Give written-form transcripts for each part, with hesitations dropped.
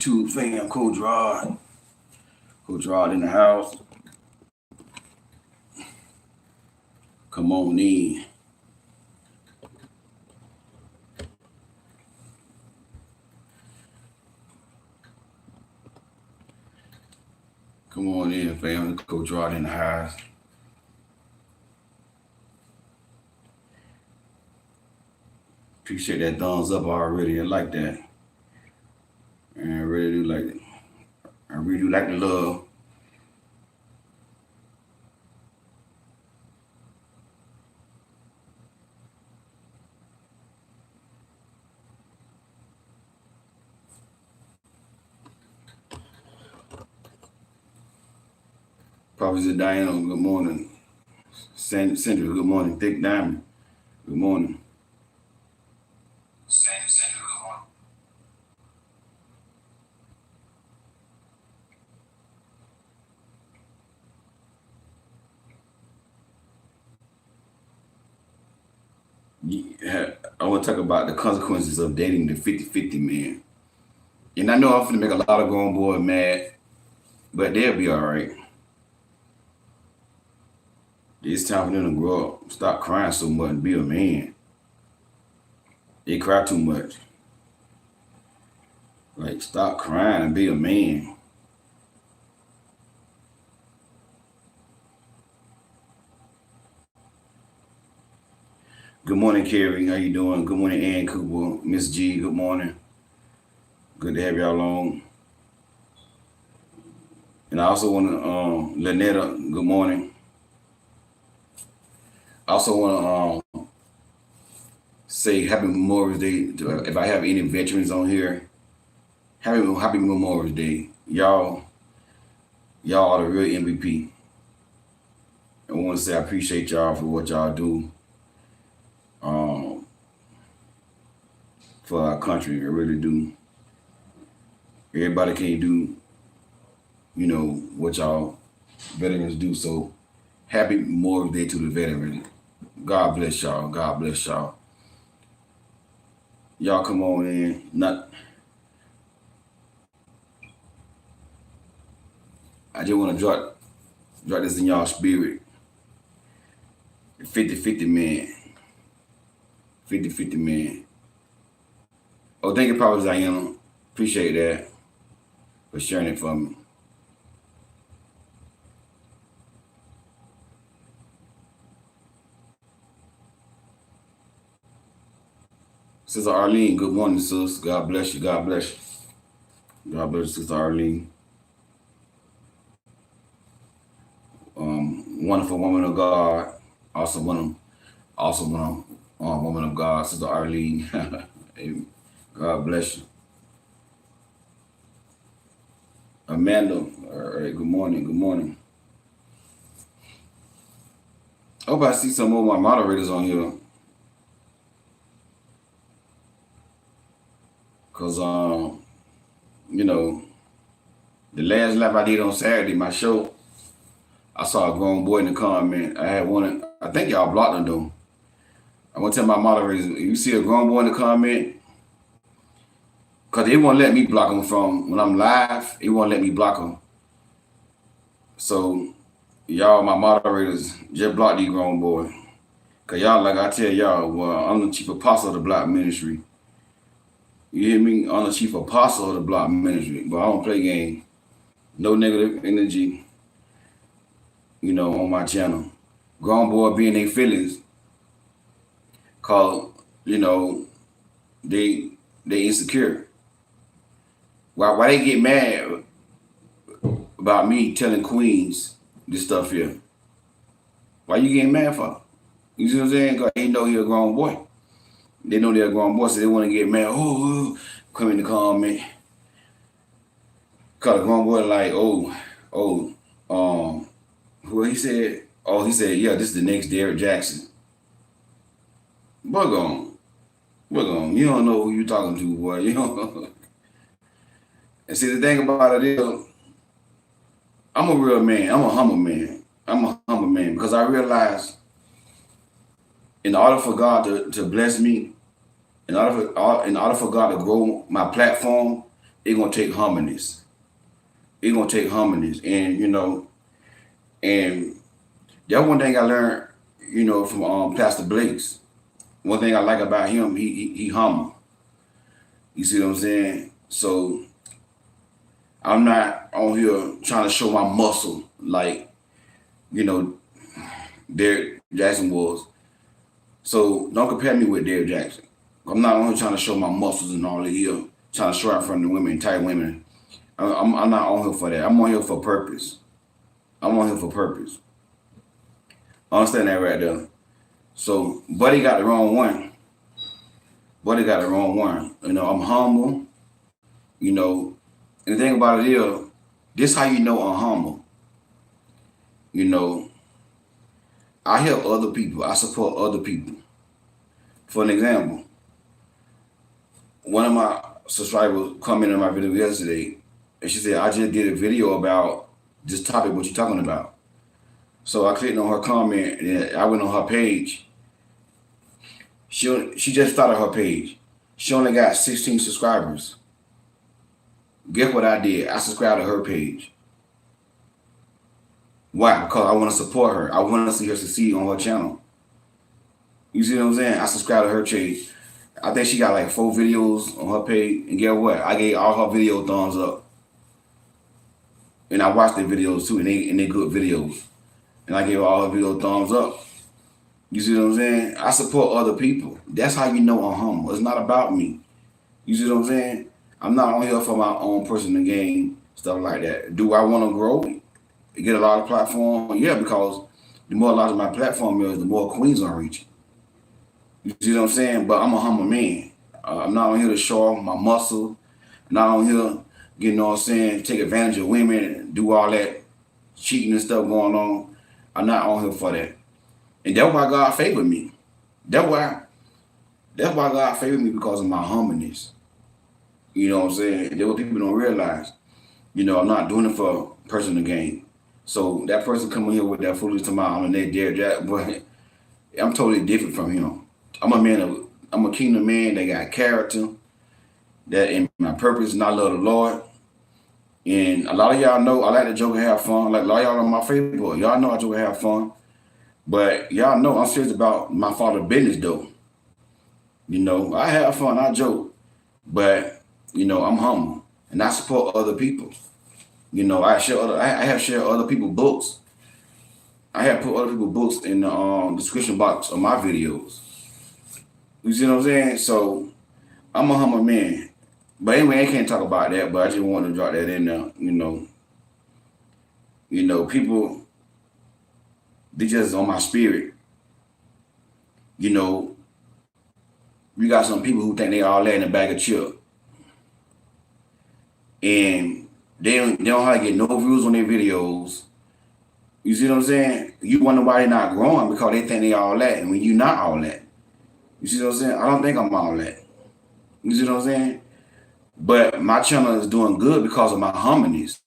YouTube fam, Coach Rod. Coach Rod in the house. Come on in. Come on in, fam. Coach Rod in the house. Appreciate that thumbs up already. I like that. And I really do like it. I really do like the love. Prophet Diana, good morning. Sandra, good morning. Thick Diamond, good morning. Sandra, good morning. Yeah, I want to talk about the consequences of dating the 50-50 man. And I know I'm going to make a lot of grown boys mad, but they'll be all right. It's time for them to grow up. Stop crying so much and be a man. They cry too much. Like, stop crying and be a man. Good morning, Carrie. How you doing? Good morning, Ann Cooper. Miss G, good morning. Good to have y'all on. And I also want to, Lynetta, good morning. I also want to say Happy Memorial Day. If I have any veterans on here, Happy Memorial Day. Y'all are the real MVP. I want to say I appreciate y'all for what y'all do for our country. I really do. Everybody can't do, what y'all veterans do. So happy Memorial Day to the veterans. God bless y'all. God bless y'all. Y'all come on in. I just want to drop this in y'all spirit. 50-50 man. 50-50 man. Oh, thank you, Prophet Diana. Appreciate that for sharing it for me. Sister Arlene, good morning, sis. God bless you. God bless you. God bless you, Sister Arlene. Wonderful woman of God. Awesome woman of God, Sister Arlene. God bless you. Amanda, all right, good morning. Good morning. I hope I see some more of my moderators on here. Because, the last live I did on Saturday, my show, I saw a grown boy in the comment. I had one, I think y'all blocked him though. I want to tell my moderators, if you see a grown boy in the comment, because they won't let me block them from, when I'm live, they won't let me block them. So, y'all, my moderators, just block these grown boys. Because y'all, like I tell y'all, well, I'm the chief apostle of the Block Ministry. You hear me? I'm the chief apostle of the Block Ministry, but I don't play game. No negative energy, on my channel. Grown boy being their feelings, cause, they insecure. Why they get mad about me telling queens this stuff here? Why you getting mad for? You see what I'm saying? Cause they know he a grown boy. They know they're a grown boy, so they want to get mad. Come in the comment. Cause a grown boy like, who he said? Oh, he said, yeah, this is the next Derrick Jackson. Bug on. You don't know who you talking to, boy. You don't. And see, the thing about it is, I'm a real man. I'm a humble man. Because I realize in order for God to bless me, in order for God to grow my platform, It's gonna take humbleness. It's gonna take humbleness, and and that's one thing I learned, from Pastor Blake's. One thing I like about him, he humble. You see what I'm saying? So I'm not on here trying to show my muscle like Derrick Jackson was. So don't compare me with Derrick Jackson. I'm not only trying to show my muscles and all that here, trying to show out in front of the women, tight women. I'm not on here for that. I'm on here for purpose. I'm on here for purpose. Understand that right there. So Buddy got the wrong one. Buddy got the wrong one. I'm humble. And the thing about it is, this how you know I'm humble. I help other people. I support other people. For an example, one of my subscribers commented on my video yesterday, and she said, I just did a video about this topic, what you talking about. So I clicked on her comment, and I went on her page. She just started her page. She only got 16 subscribers. Guess what I did? I subscribed to her page. Why? Because I want to support her. I want to see her succeed on her channel. You see what I'm saying? I subscribed to her page. I think she got like 4 videos on her page. And guess what? I gave all her videos thumbs up. And I watched their videos too, and they good videos. And I gave all her videos thumbs up. You see what I'm saying? I support other people. That's how you know I'm humble. It's not about me. You see what I'm saying? I'm not on here for my own personal gain, stuff like that. Do I want to grow? Get a lot of platform? Yeah, because the more larger my platform is, the more queens I'm reaching. You see what I'm saying? But I'm a humble man. I'm not on here to show off my muscle. I'm not on here, take advantage of women and do all that cheating and stuff going on. I'm not on here for that. And that's why God favored me. That's why God favored me, because of my humbleness. You know what I'm saying? That's what people don't realize. I'm not doing it for personal gain. So that person coming here with that foolish tomorrow, I'm a Derrick Jackson, but I'm totally different from him. I'm a kingdom man that got character, that in my purpose, and I love the Lord. And a lot of y'all know I like to joke and have fun. Like a lot of y'all on my Facebook, y'all know I joke and have fun. But y'all know I'm serious about my father's business though. I have fun, I joke, but I'm humble and I support other people. I have shared other people's books. I have put other people's books in the description box of my videos. You see what I'm saying? So I'm a humble man. But anyway, I can't talk about that, but I just wanted to drop that in there, people, they just on my spirit. We got some people who think they all that in a bag of chips. And they don't know how to get no views on their videos. You see what I'm saying? You wonder why they're not growing, because they think they all that, and when you're not all that. You see what I'm saying? I don't think I'm all that. You see what I'm saying? But my channel is doing good because of my humbleness.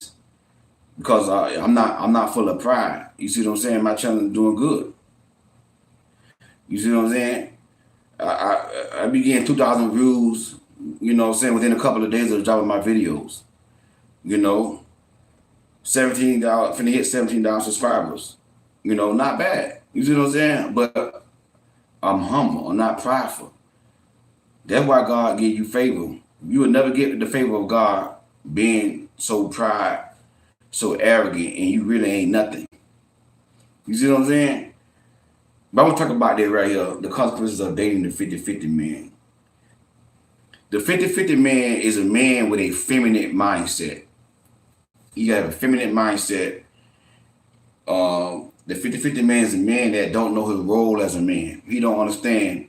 Because I'm not full of pride. You see what I'm saying? My channel is doing good. You see what I'm saying? I be getting 2,000 views, within a couple of days of dropping my videos. 17,000, finna hit 17,000 subscribers. Not bad. You see what I'm saying? But I'm humble. I'm not prideful. That's why God gave you favor. You will never get the favor of God being so pride, so arrogant, and you really ain't nothing. You see what I'm saying? But I want to talk about that right here, the consequences of dating the 50-50 man. The 50-50 man is a man with a feminine mindset. You have a feminine mindset. The 50-50 man is a man that don't know his role as a man. He don't understand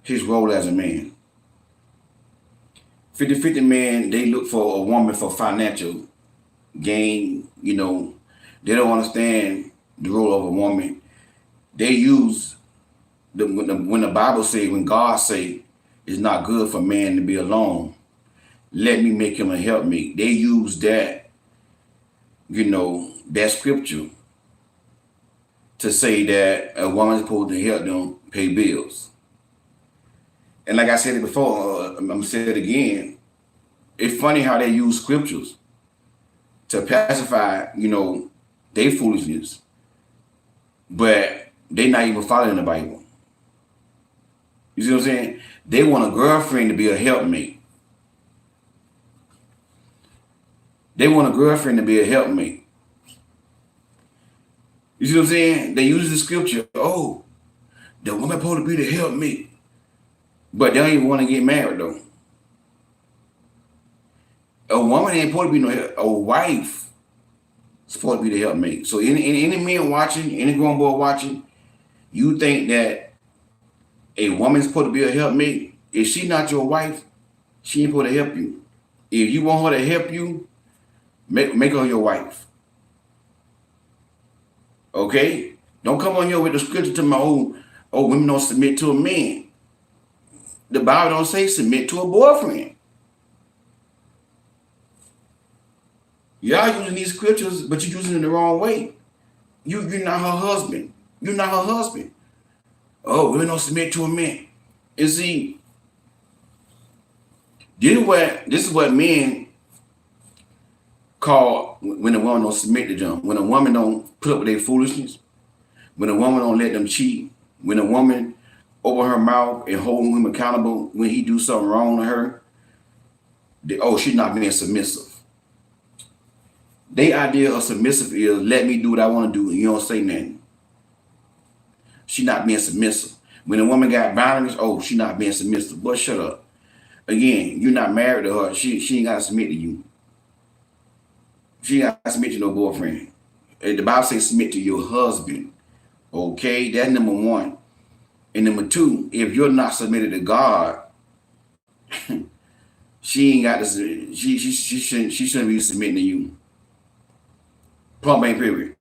his role as a man. 50-50 man, they look for a woman for financial gain. They don't understand the role of a woman. They use when the Bible say, when God say it's not good for man to be alone, let me make him a helpmate. They use that, that scripture to say that a woman's supposed to help them pay bills. And like I said it before, I'm gonna say it again. it's funny how they use scriptures to pacify, their foolishness, but they not even following the Bible. You see what I'm saying? They want a girlfriend to be a helpmate. They want a girlfriend to be a helpmate. You see what I'm saying? They use the scripture. Oh, the woman supposed to be the helpmate, but they don't even want to get married though. A woman ain't supposed to be no help. A wife supposed to be the helpmate. So any men watching, any grown boy watching, you think that a woman's supposed to be a helpmate? If she not your wife, she ain't supposed to help you. If you want her to help you, make her your wife. Okay? Don't come on here with the scripture to my women don't submit to a man. The Bible don't say submit to a boyfriend. Y'all using these scriptures, but you're using it the wrong way. You're not her husband. You're not her husband. Oh, women don't submit to a man. And see, this is what men call when a woman don't submit to them. When a woman don't put up with their foolishness. When a woman don't let them cheat. When a woman open her mouth and hold him accountable when he do something wrong to her. She's not being submissive. Their idea of submissive is let me do what I want to do and you don't say nothing. She not being submissive. When a woman got boundaries, she not being submissive. But shut up. Again, you're not married to her. She ain't got to submit to you. She ain't got to submit to no boyfriend. The Bible says submit to your husband. Okay, that's number one. And number two, if you're not submitted to God, she ain't got to. She shouldn't be submitting to you. Point blank period.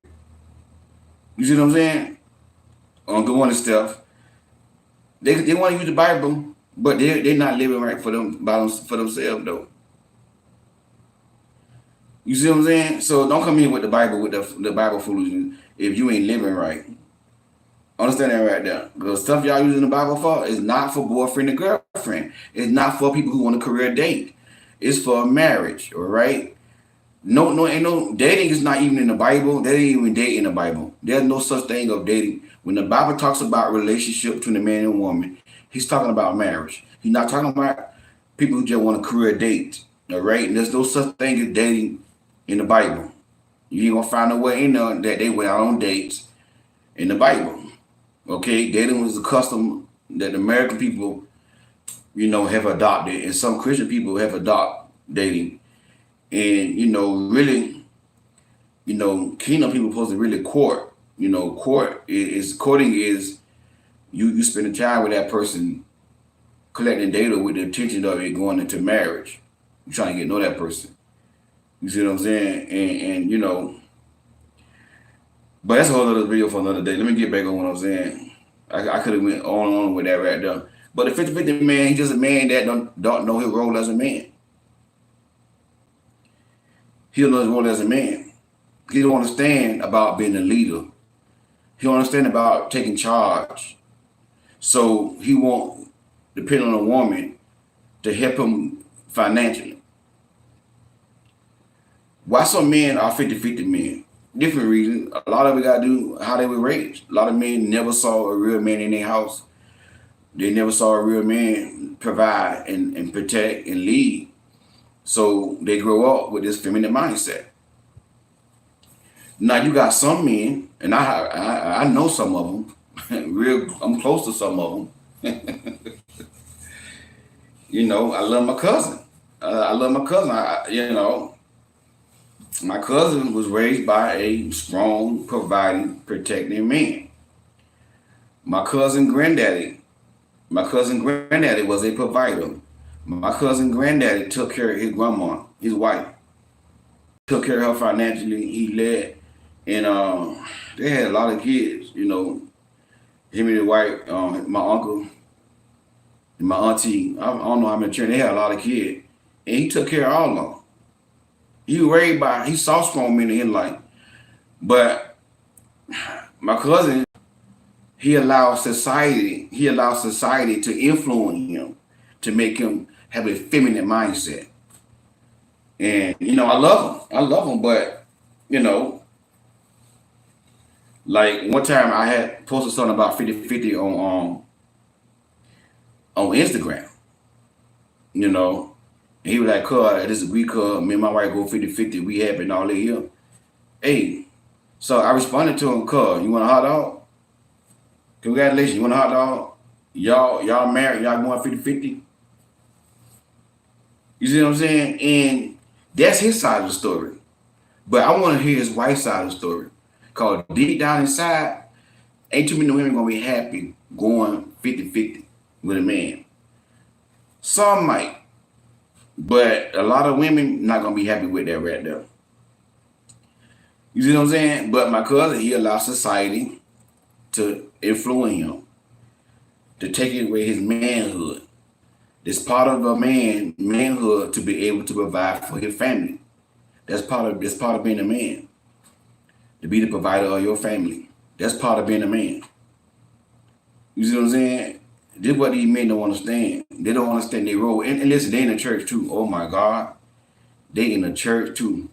You see what I'm saying? On going and stuff. They want to use the Bible, but they're not living right for themselves though. You see what I'm saying? So don't come in with the Bible with the Bible foolishness if you ain't living right. Understand that right there. Because stuff y'all using the Bible for is not for boyfriend and girlfriend. It's not for people who want a career date. It's for marriage, all right? No, ain't no dating is not even in the Bible. They ain't even date in the Bible. There's no such thing of dating. When the Bible talks about relationship between a man and a woman, he's talking about marriage. He's not talking about people who just want a career date. All right. And there's no such thing as dating in the Bible. You ain't gonna find nowhere in there that they went out on dates in the Bible. Okay, dating was a custom that American people, have adopted, and some Christian people have adopted dating. And, really, kingdom people supposed to really court. Courting is you spend time with that person, collecting data with the intention of it going into marriage. You're trying to get to know that person. You see what I'm saying? And but that's a whole other video for another day. Let me get back on what I'm saying. I could have went on and on with that right there. But the 50-50 man, he's just a man that don't know his role as a man. He don't know his role as a man. He don't understand about being a leader. He don't understand about taking charge. So he won't depend on a woman to help him financially. Why some men are 50-50 men? Different reasons. A lot of it got to do how they were raised. A lot of men never saw a real man in their house. They never saw a real man provide and protect and lead. So they grow up with this feminine mindset. Now you got some men, and I know some of them. I'm close to some of them. I love my cousin. I love my cousin. My cousin was raised by a strong, providing, protecting man. My cousin granddaddy was a provider. My cousin granddaddy took care of his grandma, his wife. Took care of her financially. He led, and they had a lot of kids. Him and his wife, my uncle, and my auntie. I don't know how many children. They had a lot of kids, and he took care of all of them. He saw strong men in his life. But my cousin, he allowed society to influence him, to make him have a feminine mindset. And you know, I love them. I love them, but you know, like one time I had posted something about 50-50 on Instagram, you know. And he was like, "Cuz, I disagree, cuz me and my wife go 50-50, we happy and all that here." Hey, so I responded to him, "Cuz, you want a hot dog? Congratulations, you want a hot dog? Y'all married, y'all going 50-50?" You see what I'm saying? And that's his side of the story. But I want to hear his wife's side of the story. Cause deep down inside, ain't too many women gonna be happy going 50-50 with a man. Some might, but a lot of women not gonna be happy with that right there. You see what I'm saying? But my cousin, he allowed society to influence him, to take away his manhood. It's part of a manhood to be able to provide for his family. That's part of being a man. To be the provider of your family. That's part of being a man. You see what I'm saying? This is what these men don't understand. They don't understand their role. And listen, they in the church too. Oh my God. They in the church too.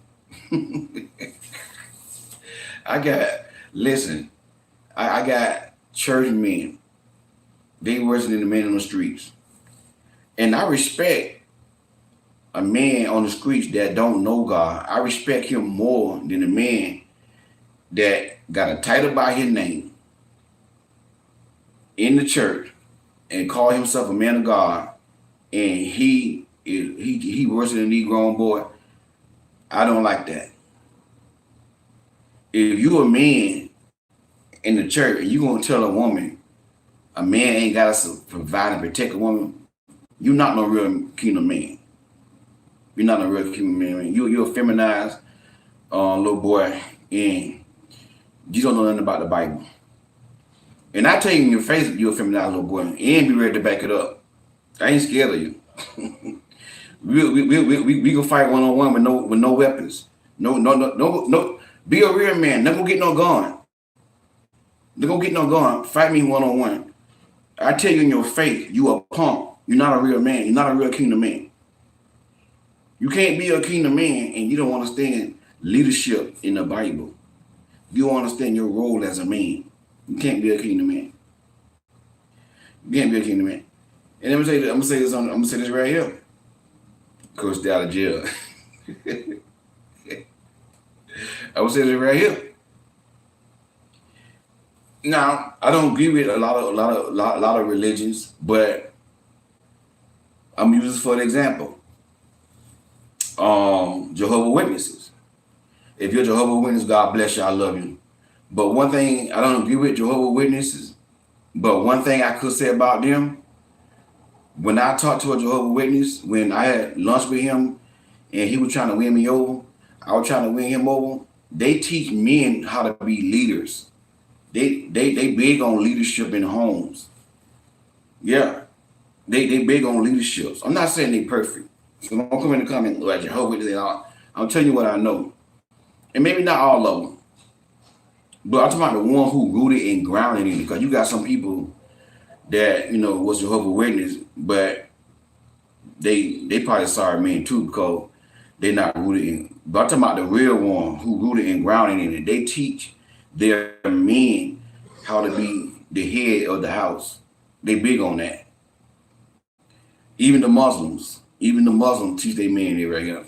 I got church men. They worse than the men on the streets. And I respect a man on the streets that don't know God. I respect him more than a man that got a title by his name in the church and call himself a man of God, and he worse than a grown boy. I don't like that. If you a man in the church and you gonna tell a woman a man ain't gotta provide and protect a woman, you're not no real kingdom man. You're not a real kingdom man. You're a feminized little boy, and you don't know nothing about the Bible. And I tell you in your face, you're a feminized little boy, and be ready to back it up. I ain't scared of you. we can fight one-on-one with no weapons. No. Be a real man. Don't go get no gun. Don't go get no gun. Fight me one-on-one. I tell you in your face, you a punk. You're not a real man. You're not a real kingdom man. You can't be a kingdom man and you don't understand leadership in the Bible. You don't understand your role as a man. You can't be a kingdom man. You can't be a kingdom man. And I'm gonna say this right here. Coach out of jail. I will say this right here. Now, I don't agree with a lot of religions, but I'm using this for an example. Jehovah's Witnesses. If you're Jehovah's Witness, God bless you. I love you. But one thing I don't agree with Jehovah's Witnesses. But one thing I could say about them, when I talked to a Jehovah's Witness, when I had lunch with him, and he was trying to win me over, I was trying to win him over. They teach men how to be leaders. They big on leadership in homes. Yeah, they big on leaderships. I'm not saying they perfect. So don't come in the comment like Jehovah's Witnesses. I'm telling you what I know, and maybe not all of them, but I'm talking about the one who rooted and grounded in it. Because you got some people that was Jehovah's Witness, but they probably sorry men too because they're not rooted in. But I'm talking about the real one who rooted and grounded in it. They teach their men how to be the head of the house. They big on that. Even the Muslims teach their men there right here.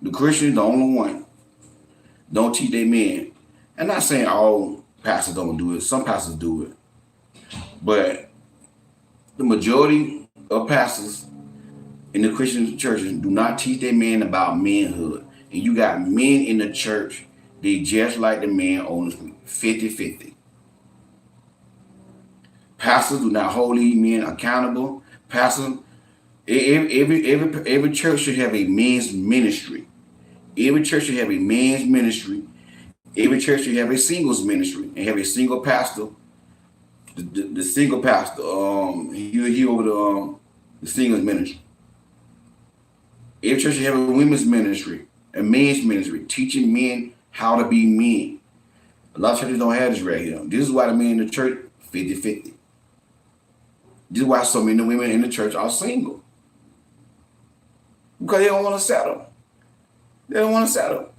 The Christians, the only one, don't teach their men. I'm not saying all pastors don't do it. Some pastors do it. But the majority of pastors in the Christian churches do not teach their men about manhood. And you got men in the church, they just like the man on the street, 50-50. Pastors do not hold these men accountable. Pastors, every church should have a men's ministry. Every church should have a men's ministry. Every church should have a singles ministry and have a single pastor. The single pastor, he over the singles ministry. Every church should have a women's ministry, a men's ministry, teaching men how to be men. A lot of churches don't have this right here. This is why the men in the church 50-50. This is why so many women in the church are single. Because they don't want to settle. They don't want to settle.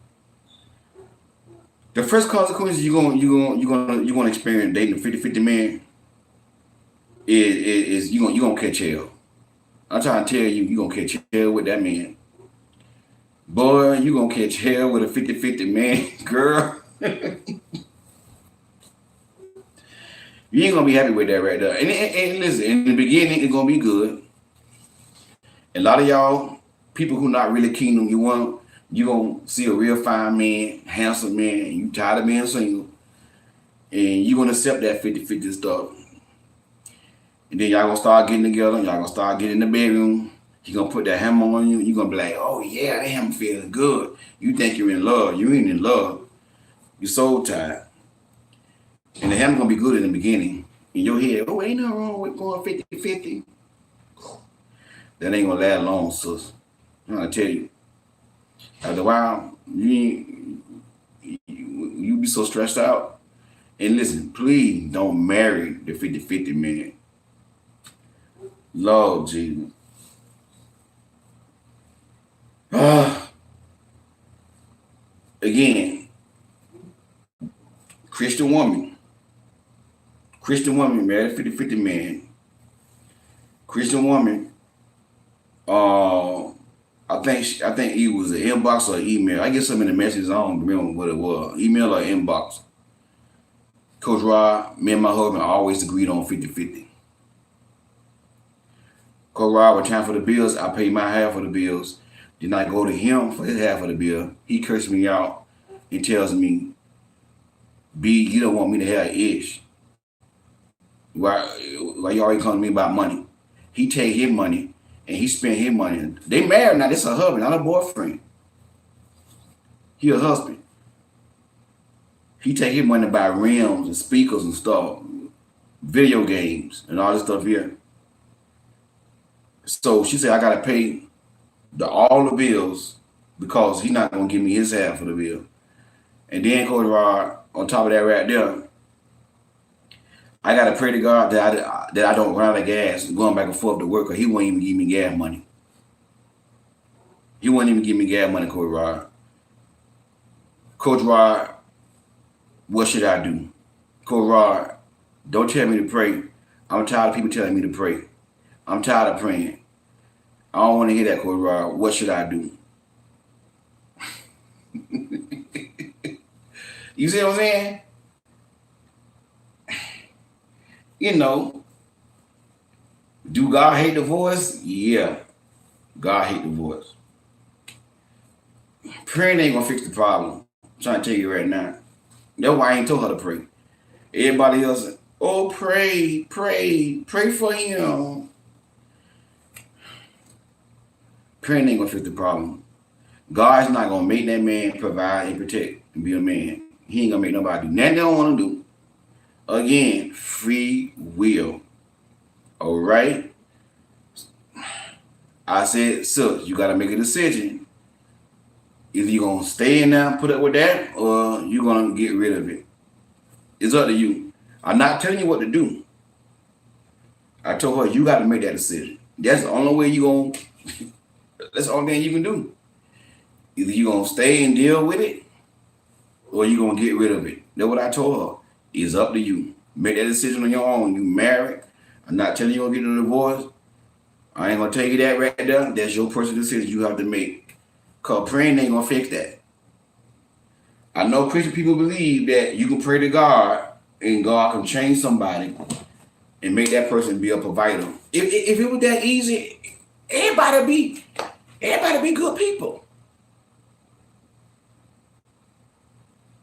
The first consequence you're gonna experience dating a 50-50 man is you gonna catch hell. I'm trying to tell you, you're gonna catch hell with that man. Boy, you gonna catch hell with a 50-50 man, girl. You ain't gonna be happy with that right there. And listen, in the beginning, it's gonna be good. A lot of y'all, people who not really kingdom, you gonna see a real fine man, handsome man, and you tired of being single, and you gonna accept that 50-50 stuff. And then y'all gonna start getting together, y'all gonna start getting in the bedroom. He gonna put that hammer on you. You gonna be like, oh yeah, that hammer feeling good. You think you're in love. You ain't in love. You're soul tied. And the hammer gonna be good in the beginning. In your head, oh, ain't nothing wrong with going 50-50. That ain't gonna last long, sis. I'm gonna tell you. After a while, you be so stressed out. And listen, please don't marry the 50-50 man. Lord Jesus. Again, Christian woman married 50-50 man. Christian woman, I think it was an inbox or an email. I get some in the messages. I don't remember what it was. Email or inbox. Coach Rod, me and my husband always agreed on 50-50. Coach Rod, when time for the bills, I pay my half of the bills. Then I go to him for his half of the bill. He cursed me out and tells me, B, you don't want me to have ish. Why you always come to me about money? He take his money and he spent his money. They married now. This a husband, not a boyfriend. He a husband. He take his money to buy rims and speakers and stuff, video games and all this stuff here. So she said, I gotta pay all the bills because he's not gonna give me his half of the bill. And then Coach Rod, on top of that right there, I gotta pray to God that I don't run out of gas going back and forth to work, because he won't even give me gas money. He won't even give me gas money, Coach Rod. Coach Rod, what should I do? Coach Rod, don't tell me to pray. I'm tired of people telling me to pray. I'm tired of praying. I don't want to hear that, Coach Rod. What should I do? You see what I'm saying? You know, do God hate divorce? Yeah, God hate divorce. Praying ain't gonna fix the problem. I'm trying to tell you right now. That's why I ain't told her to pray. Everybody else, oh, pray for him. Praying ain't gonna fix the problem. God's not gonna make that man provide and protect and be a man. He ain't gonna make nobody do nothing they don't want to do. Again, free will. All right. I said, so you gotta make a decision. Either you're gonna stay in there, put up with that, or you're gonna get rid of it. It's up to you. I'm not telling you what to do. I told her you gotta make that decision. That's the only way you gonna that's the only thing you can do. Either you're gonna stay and deal with it, or you're gonna get rid of it. That's what I told her. It's up to you. Make that decision on your own. You married. I'm not telling you you're gonna get a divorce. I ain't gonna tell you that right there. That's your personal decision you have to make. Cause praying ain't gonna fix that. I know Christian people believe that you can pray to God and God can change somebody and make that person be a provider. If it was that easy, everybody be good people.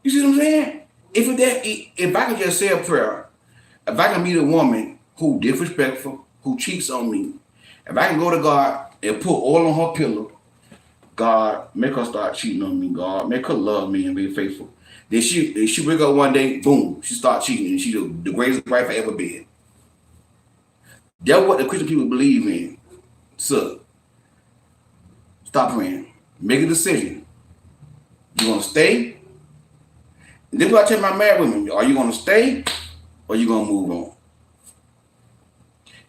You see what I'm saying? If I can just say a prayer, if I can meet a woman who disrespectful, who cheats on me, if I can go to God and put oil on her pillow, God, make her start cheating on me, God, make her love me and be faithful. Then she wake up one day, boom, she start cheating, and she the greatest wife I ever been. That's what the Christian people believe in. So, stop praying. Make a decision. You gonna stay? And this is what I tell my married women. Are you gonna stay or you gonna move on?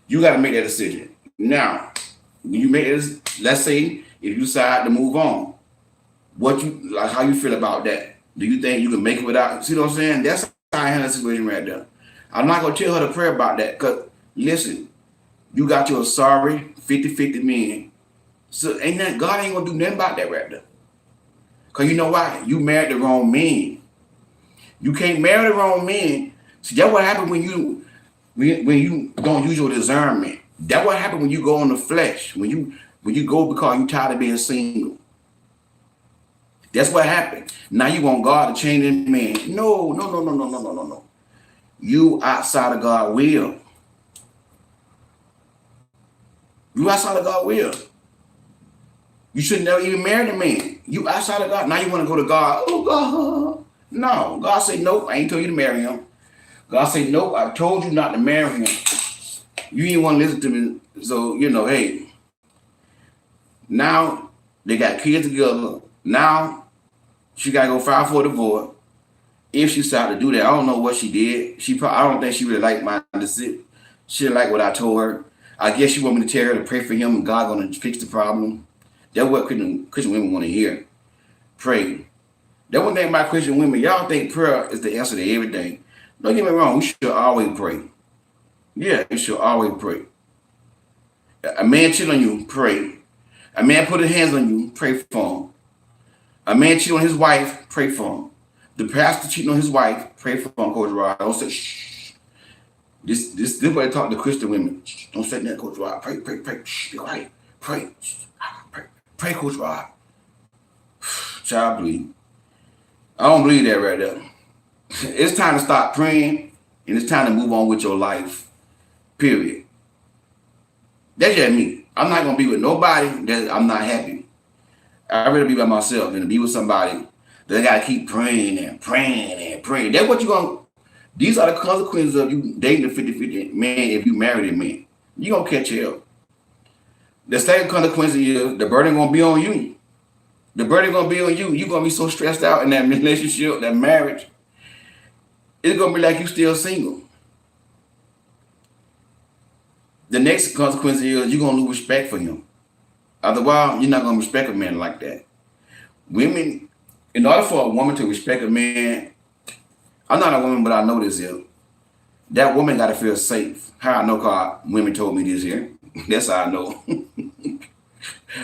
You gotta make that decision. Now, when you make this, let's say if you decide to move on, What you like? How you feel about that? Do you think you can make it without? See what I'm saying? That's how I handle the situation right there. I'm not gonna tell her to pray about that. Cause listen, you got your sorry 50-50 men. So ain't that God ain't gonna do nothing about that right there. Cause you know why? You married the wrong man. You can't marry the wrong man. See, that's what happens when you don't use your discernment. That's what happens when you go on the flesh. When you go because you tired of being single. That's what happened. Now you want God to change that man. No. You outside of God's will. You outside of God's will. You should never even marry the man. You outside of God. Now you want to go to God. Oh, God. No. God said, nope, I ain't told you to marry him. God said, nope, I told you not to marry him. You didn't want to listen to me. So, hey. Now they got kids together. Now she got to go file for a divorce. If she decided to do that, I don't know what she did. I don't think she really liked my decision. She didn't like what I told her. I guess she want me to tell her to pray for him and God going to fix the problem. That's what Christian women want to hear. Pray. That one thing about Christian women, y'all think prayer is the answer to everything. Don't get me wrong, we should always pray. Yeah, you should always pray. A man cheat on you, pray. A man put his hands on you, pray for him. A man cheat on his wife, pray for him. The pastor cheating on his wife, pray for him, Coach Rod. Don't say shh. This is what I talk to Christian women. Shh, don't say that, Coach Rod. Pray. Shh, be quiet. Pray. Pray, Coach Rod. Child, believe. I don't believe that right there. It's time to stop praying, and it's time to move on with your life. Period. That's just me. I'm not gonna be with nobody that I'm not happy. I'd rather be by myself than to be with somebody that gotta keep praying and praying and praying. That's what you're gonna. These are the consequences of you dating a 50-50 man if you marry a man. You're gonna catch hell. The second consequence is the burden gonna be on you. The burden gonna be on you. You're gonna be so stressed out in that relationship, that marriage. It's gonna be like you still single. The next consequence is you're gonna lose respect for him. Otherwise, you're not gonna respect a man like that. Women, in order for a woman to respect a man, I'm not a woman, but I know this here. That woman gotta feel safe. How I know, cause women told me this here. That's how I know.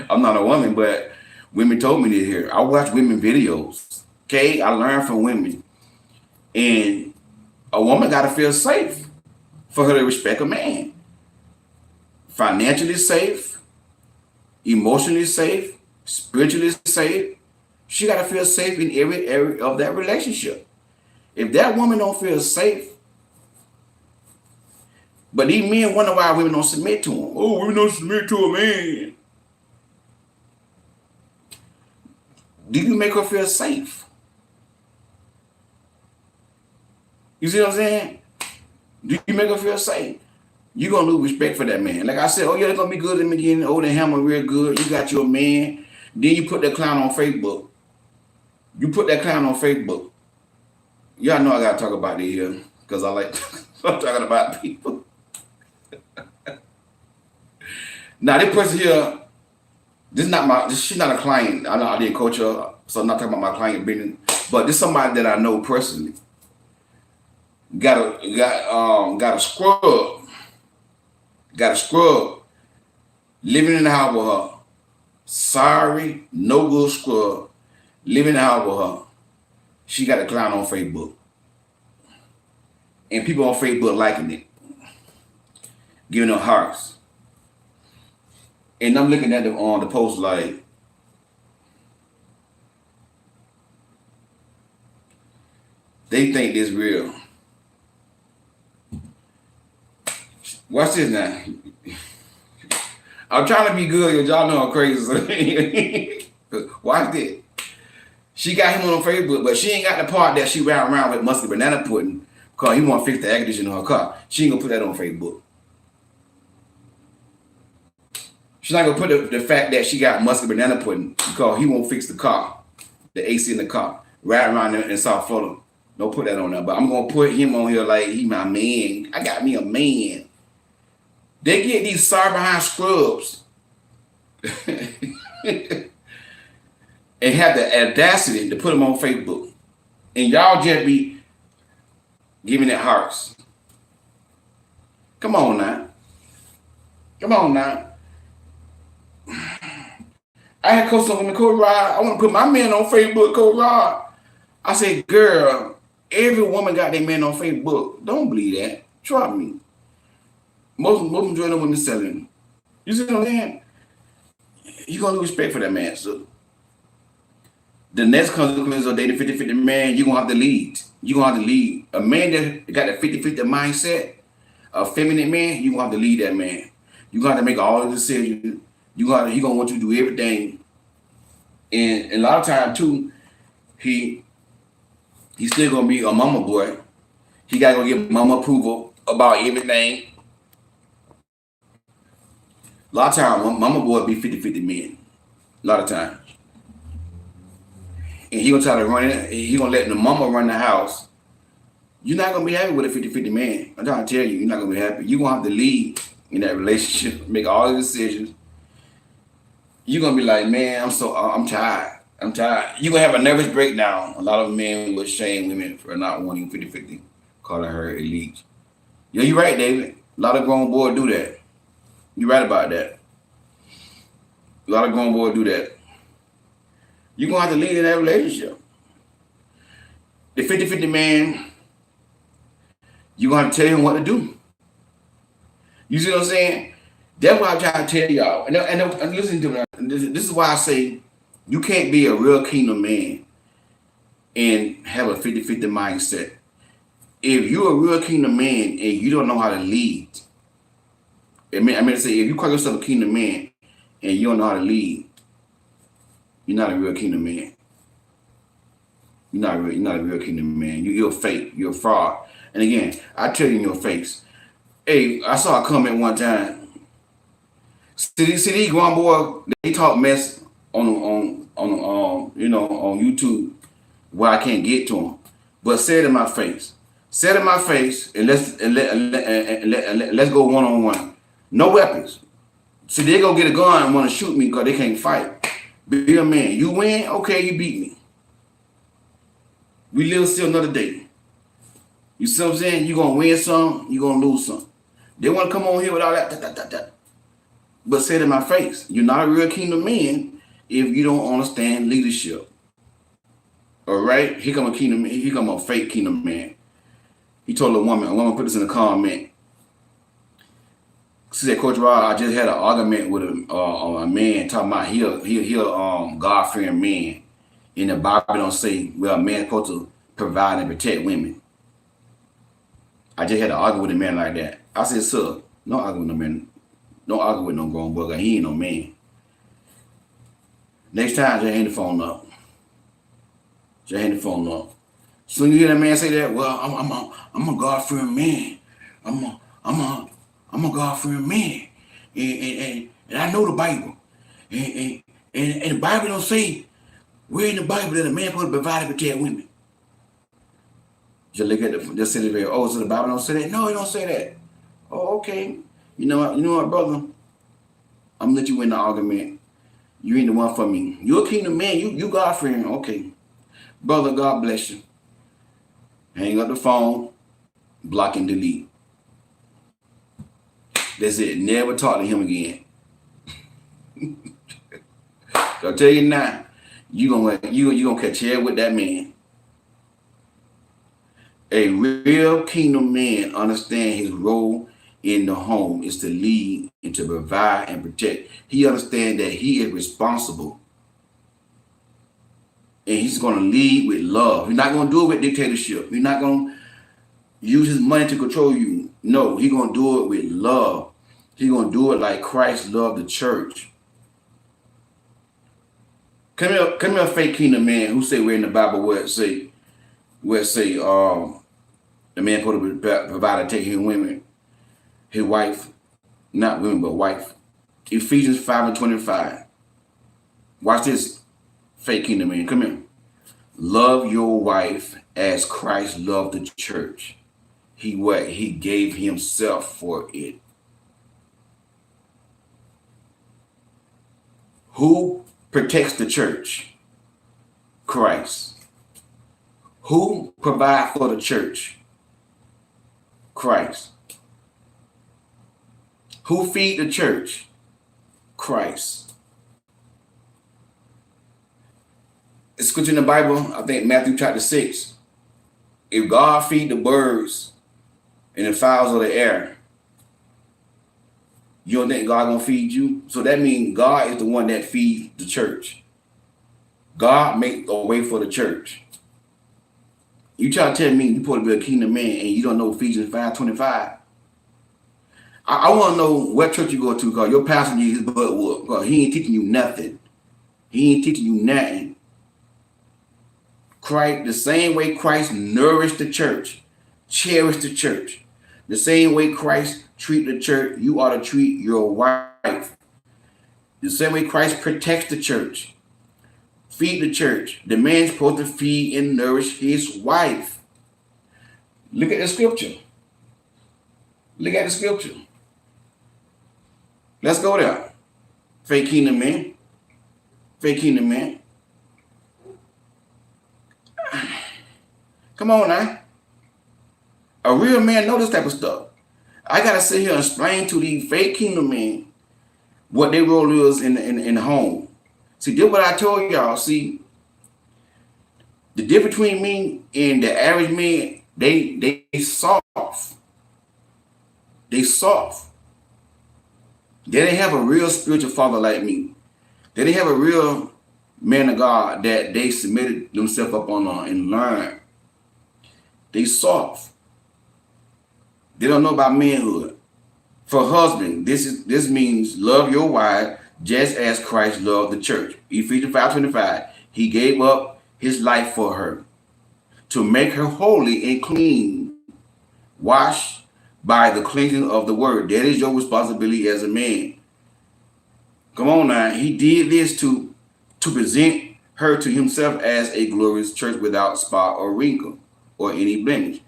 I'm not a woman, but women told me this here. I watch women videos. Okay, I learn from women. And a woman gotta feel safe for her to respect a man. Financially safe, emotionally safe, spiritually safe. She gotta feel safe in every area of that relationship. If that woman don't feel safe, but these men wonder why women don't submit to him. Oh, women don't submit to a man. Do you make her feel safe? You see what I'm saying? Do you make her feel safe? You're going to lose respect for that man. Like I said, oh, yeah, they're going to be good in the beginning. Oh, the hammer real good. You got your man. Then you put that clown on Facebook. You put that clown on Facebook. Y'all know I got to talk about it here because I like I'm talking about people. Now, this person here, she's not a client. I didn't coach her, so I'm not talking about my client business. But this is somebody that I know personally. Got a scrub. Got a scrub. Living in the house with her. Sorry, no good scrub. Living in the house with her. She got a clown on Facebook. And people on Facebook liking it. Giving her hearts. And I'm looking at them on the post like, they think this real. Watch this now. I'm trying to be good, y'all know I'm crazy. Watch this. She got him on Facebook, but she ain't got the part that she ran around with musky banana pudding because he want to fix the air conditioner in her car. She ain't gonna put that on Facebook. She's not gonna put the fact that she got musky banana pudding because he won't fix the car, the AC in the car, right around there in South Florida. Don't put that on there. But I'm gonna put him on here like he my man. I got me a man. They get these sorry behind scrubs. and have the audacity to put them on Facebook. And y'all just be giving it hearts. Come on now. Come on now. I had coached some women, Coach Rod. I want to put my man on Facebook, Coach Rod. I said, girl, every woman got their man on Facebook. Don't believe that. Try me. Most of them join the women selling. You see what I'm saying? You're going to lose respect for that man. So the next consequence of dating 50-50 man, you're going to have to lead. You're going to have to lead. A man that got a 50-50 mindset, a feminine man, you're going to have to lead that man. You're going to have to make all the decisions. He going to want you to do everything. And a lot of times, too, he's still going to be a mama boy. He got to go get mama approval about everything. A lot of times, mama boy be 50-50 men. A lot of times. And he going to try to run it. He going to let the mama run the house. You're not going to be happy with a 50-50 man. I'm trying to tell you, you're not going to be happy. You're going to have to lead in that relationship, make all the decisions. You're going to be like, man, I'm tired. I'm tired. You're going to have a nervous breakdown. A lot of men will shame women for not wanting 50-50, calling her elite. Yeah, you're right, David. A lot of grown boys do that. You're right about that. A lot of grown boys do that. You're going to have to lead in that relationship. The 50-50 man, you're going to have to tell him what to do. You see what I'm saying? That's what I'm trying to tell y'all. And listen to me. This is why I say you can't be a real kingdom man and have a 50-50 mindset. If you're a real kingdom man and you don't know how to lead, I mean to say, if you call yourself a kingdom man and you don't know how to lead, you're not a real kingdom man. You're not a real kingdom man. You're fake. You're a fraud. And again, I tell you in your face. Hey, I saw a comment one time. See these grown boy, they talk mess on YouTube where I can't get to them. But say it in my face. Say it in my face and let's go one-on-one. No weapons. See, they go get a gun and want to shoot me because they can't fight. Be a man. You win, okay, you beat me. We live still another day. You see what I'm saying? You're going to win some, you're going to lose some. They want to come on here with all that. But say it in my face, you're not a real kingdom man if you don't understand leadership. All right? Here come a fake kingdom man. He told a woman put this in the comment. She said, Coach Rod, I just had an argument with a man talking about he God-fearing man. In the Bible don't say, well, a man's supposed to provide and protect women. I just had to argue with a man like that. I said, sir, don't argue with no man. Don't argue with no grown boy. He ain't no man. Next time, just hang the phone up. Just hang the phone up. Soon you hear that man say that, well, I'm a God-fearing man. I'm a God-fearing man. And I know the Bible. And the Bible don't say, where in the Bible that a man supposed to provide and protect women? Just look at just sit there, oh, so the Bible don't say that? No, it don't say that. Oh, okay. You know what, brother? I'm gonna let you win the argument. You ain't the one for me. You're a kingdom man. You God-fearing. Okay. Brother, God bless you. Hang up the phone, block and delete. That's it. Never talk to him again. I'll tell you now, you gonna catch hair with that man. A real kingdom man understands his role in the home is to lead and to provide and protect. He understands that he is responsible. And he's going to lead with love. He's not going to do it with dictatorship. He's not going to use his money to control you. No, he's going to do it with love. He's going to do it like Christ loved the church. Come here, a fake kingdom man who say we're in the Bible where it say the man supposed to provide and take his women, his wife, not women but wife. Ephesians 5:25. Watch this, fake kingdom man. Come here. Love your wife as Christ loved the church. He gave himself for it. Who protects the church? Christ. Who provide for the church? Christ. Who feed the church? Christ. It's scripture in the Bible, I think Matthew chapter 6. If God feed the birds and the fowls of the air, you don't think God gonna feed you? So that means God is the one that feeds the church. God make a way for the church. You try to tell me you're supposed to be a kingdom man and you don't know Ephesians 5:25. I want to know what church you go to, because your pastor needs his butt whooped, because he ain't teaching you nothing. He ain't teaching you nothing. Christ, the same way Christ nourished the church, cherished the church, the same way Christ treat the church, you ought to treat your wife. The same way Christ protects the church, feed the church. The man's supposed to feed and nourish his wife. Look at the scripture. Look at the scripture. Let's go there. Fake kingdom man. Fake kingdom man. Come on now. A real man know this type of stuff. I gotta sit here and explain to these fake kingdom men what their role is in the home. See, this what I told y'all. See, the difference between me and the average man, they soft. They soft. They didn't have a real spiritual father like me. They didn't have a real man of God that they submitted themselves up on and learned. They soft. They don't know about manhood. For husband, this means love your wife just as Christ loved the church. Ephesians 5:25. He gave up his life for her to make her holy and clean, washed by the cleansing of the word. That is your responsibility as a man. Come on now. He did this to present her to himself as a glorious church without spot or wrinkle or any blemish.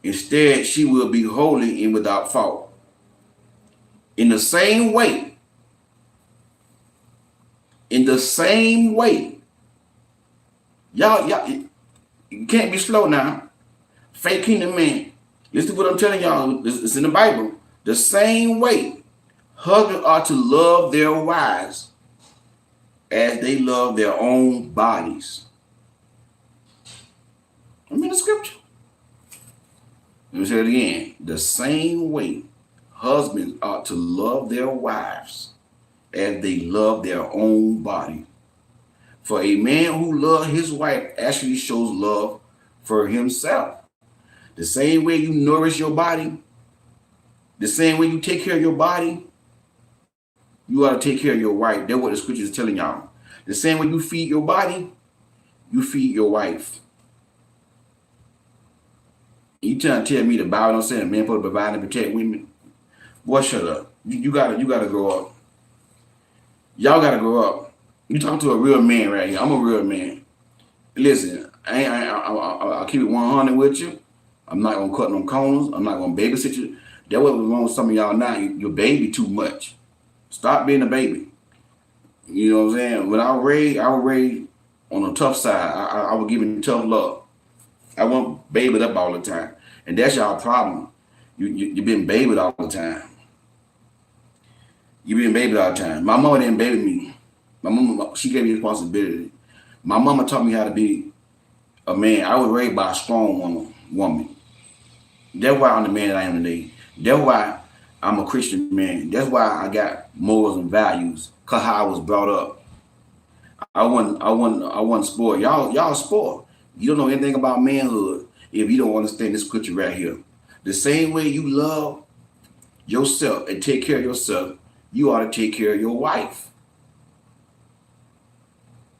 Instead, she will be holy and without fault. In the same way, y'all, you can't be slow now. Fake kingdom man. Listen to what I'm telling y'all. It's in the Bible. The same way, husbands are to love their wives as they love their own bodies. I'm in the scripture. Let me say it again. The same way, husbands ought to love their wives as they love their own body. For a man who loves his wife actually shows love for himself. The same way you nourish your body, the same way you take care of your body, you ought to take care of your wife. That's what the scripture is telling y'all. The same way you feed your body, you feed your wife. You trying to tell me the Bible don't say a man supposed to provide and protect women? Boy, shut up. You gotta grow up. Y'all gotta grow up. You talking to a real man right here. I'm a real man. Listen, I'll keep it 100 with you. I'm not gonna cut no corners. I'm not gonna babysit you. That's what was wrong with some of y'all now. Your baby too much. Stop being a baby. You know what I'm saying? When I was raised on the tough side. I was giving tough love. I wasn't babied up all the time. And that's y'all problem. You've been babied all the time. You've been babied all the time. My mama didn't baby me. My mama, she gave me responsibility. My mama taught me how to be a man. I was raised by a strong woman. That's why I'm the man that I am today. That's why I'm a Christian man. That's why I got morals and values. Cause how I was brought up. I wasn't spoiled. Y'all spoiled. You don't know anything about manhood if you don't understand this scripture right here. The same way you love yourself and take care of yourself, you ought to take care of your wife.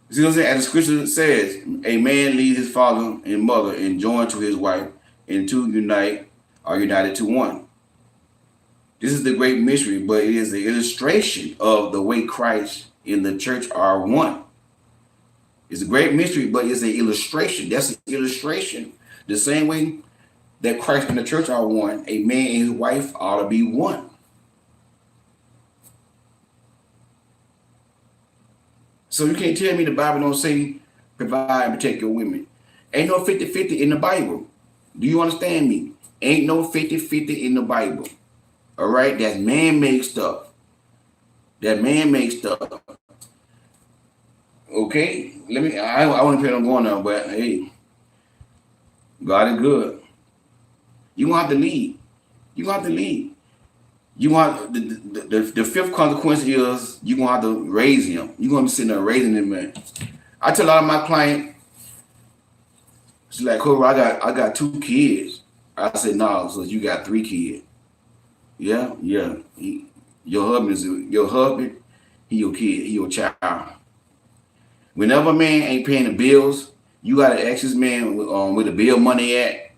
You see what I'm saying? As the scripture says, a man leaves his father and mother and join to his wife, and two are united to one. This is the great mystery, but it is the illustration of the way Christ and the church are one. It's a great mystery, but it's an illustration. That's an illustration. The same way that Christ and the church are one, a man and his wife ought to be one. So you can't tell me the Bible don't say provide and protect your women. Ain't no 50-50 in the Bible. Do you understand me? Ain't no 50-50 in the Bible. All right? That's man-made stuff. That man-made stuff. Okay? I want to pay on going on, but hey, God is good. You gonna have to lead. You gonna have to lead. You want the fifth consequence is you gonna have to raise him. You gonna be sitting there raising him, man. I tell a lot of my clients, it's like, Cobra, I got 2 kids. I said, no, so you got 3 kids. Yeah. Your husband, he your kid, he your child. Whenever a man ain't paying the bills, you gotta ask this man where the bill money at.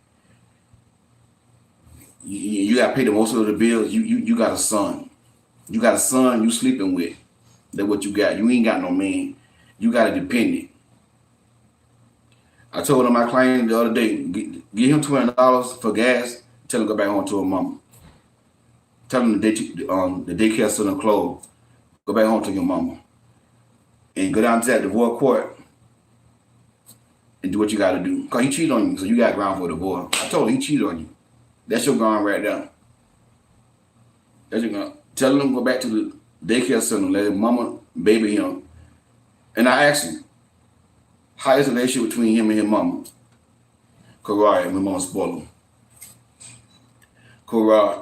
You gotta pay the most of the bills. You got a son. You got a son you sleeping with. That's what you got. You ain't got no man. You got a dependent. I told my client the other day, give him $200 for gas. Tell him to go back home to her mama. Tell him the daycare center closed. Go back home to your mama. And go down to that divorce court and do what you got to do. Because he cheated on you, so you got ground for divorce. I told him he cheated on you. That's your ground right there. That's your ground. Tell him to go back to the daycare center, let his mama baby him. And I asked him, how is the relationship between him and his mama? Correct, my mama spoiled him. Correct.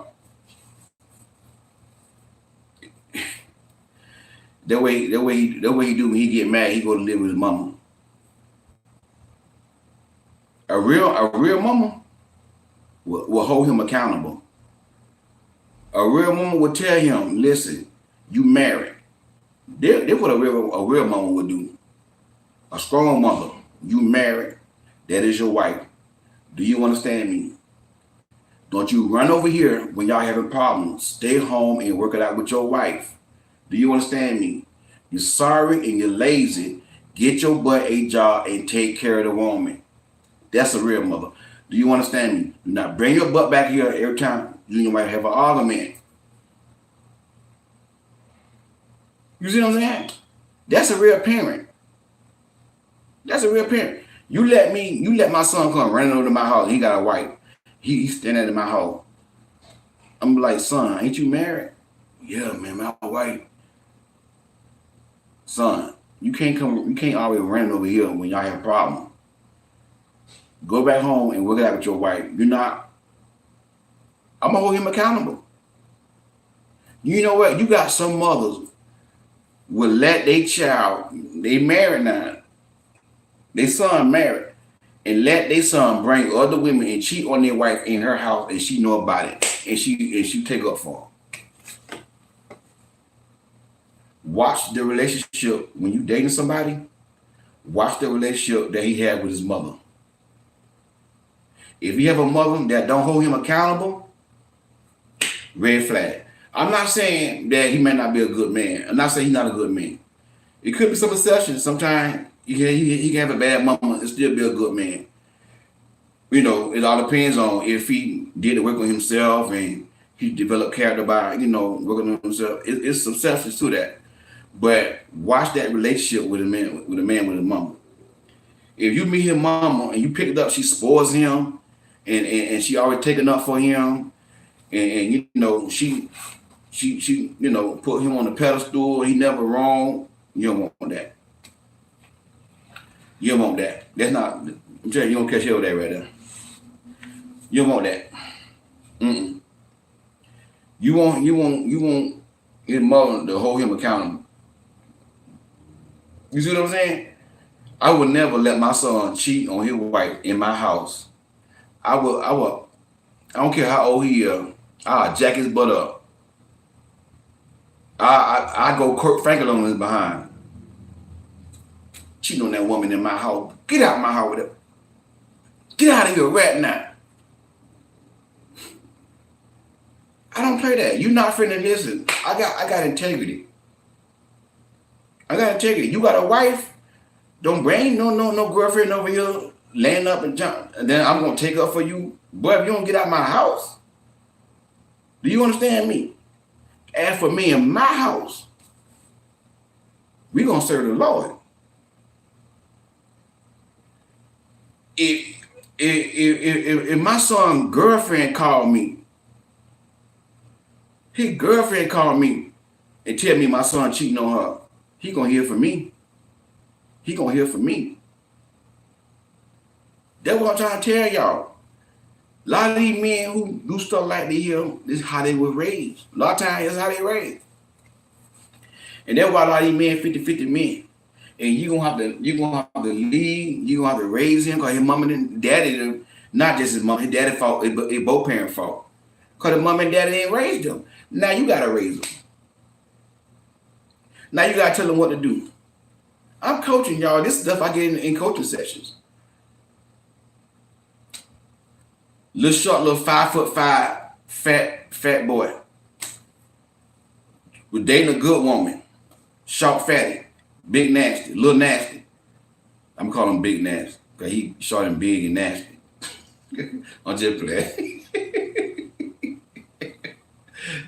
That way he do when he get mad, he go to live with his mama. A real mama will hold him accountable. A real mama will tell him, listen, you married. That's what a real mama would do. A strong mother, you married, that is your wife. Do you understand me? Don't you run over here when y'all having problems. Stay home and work it out with your wife. Do you understand me? You're sorry and you're lazy. Get your butt a job and take care of the woman. That's a real mother. Do you understand me? Do not bring your butt back here every time you and your wife have an argument. You see what I'm saying? That's a real parent. That's a real parent. You let my son come running over to my house. He got a wife. He's standing in my house. I'm like, son, ain't you married? Yeah, man, my wife. Son, you can't always run over here when y'all have a problem. Go back home and work it out with your wife. I'm gonna hold him accountable. You know what? You got some mothers will let their child, they married now, their son married, and let their son bring other women and cheat on their wife in her house, and she know about it, and she take up for them. Watch the relationship when you dating somebody. Watch the relationship that he had with his mother. If you have a mother that don't hold him accountable, red flag. I'm not saying that he may not be a good man. I'm not saying he's not a good man. It could be some exceptions. Sometimes he can have a bad mama and still be a good man. You know, it all depends on if he did the work on himself and he developed character by, working on himself. It's some exceptions to that. But watch that relationship with a man with his mama. If you meet his mama and you pick it up, she spoils him and she always taking up for him, and she put him on the pedestal, he never wrong. You don't want that. You don't want that. That's not, I'm telling you, don't catch hell with that right there. You don't want that. You want his mother to hold him accountable. You see what I'm saying? I would never let my son cheat on his wife in my house. I don't care how old he is. I'll jack his butt up. I go Kurt Franklin on his behind. Cheating on that woman in my house. Get out of my house with her. Get out of here right now. I don't play that. You're not finna listen. I got integrity. I got integrity. You got a wife? Don't bring no girlfriend over here laying up and jump, and then I'm gonna take up for you. Boy, if you don't get out of my house, do you understand me? As for me and my house, we gonna serve the Lord. if my son girlfriend called me, his girlfriend called me and tell me my son cheating on her, he gonna hear from me. He gonna hear from me. That's what I'm trying to tell y'all. A lot of these men who do stuff like this here, this is how they were raised. A lot of times, it's how they raised. And that's why a lot of these men 50-50 men. And you're gonna have to lead, you're gonna have to raise him because his mom and daddy, not just his mom, his daddy fault, it both parents' fault. Because the mom and daddy didn't raise them. Now you gotta raise them. Now you gotta tell them what to do. I'm coaching y'all. This stuff I get in coaching sessions. Little short, little 5'5", fat boy. Was dating a good woman. Short, fatty, big nasty, little nasty. I'm calling him big nasty because he short and big and nasty. I'm just playing.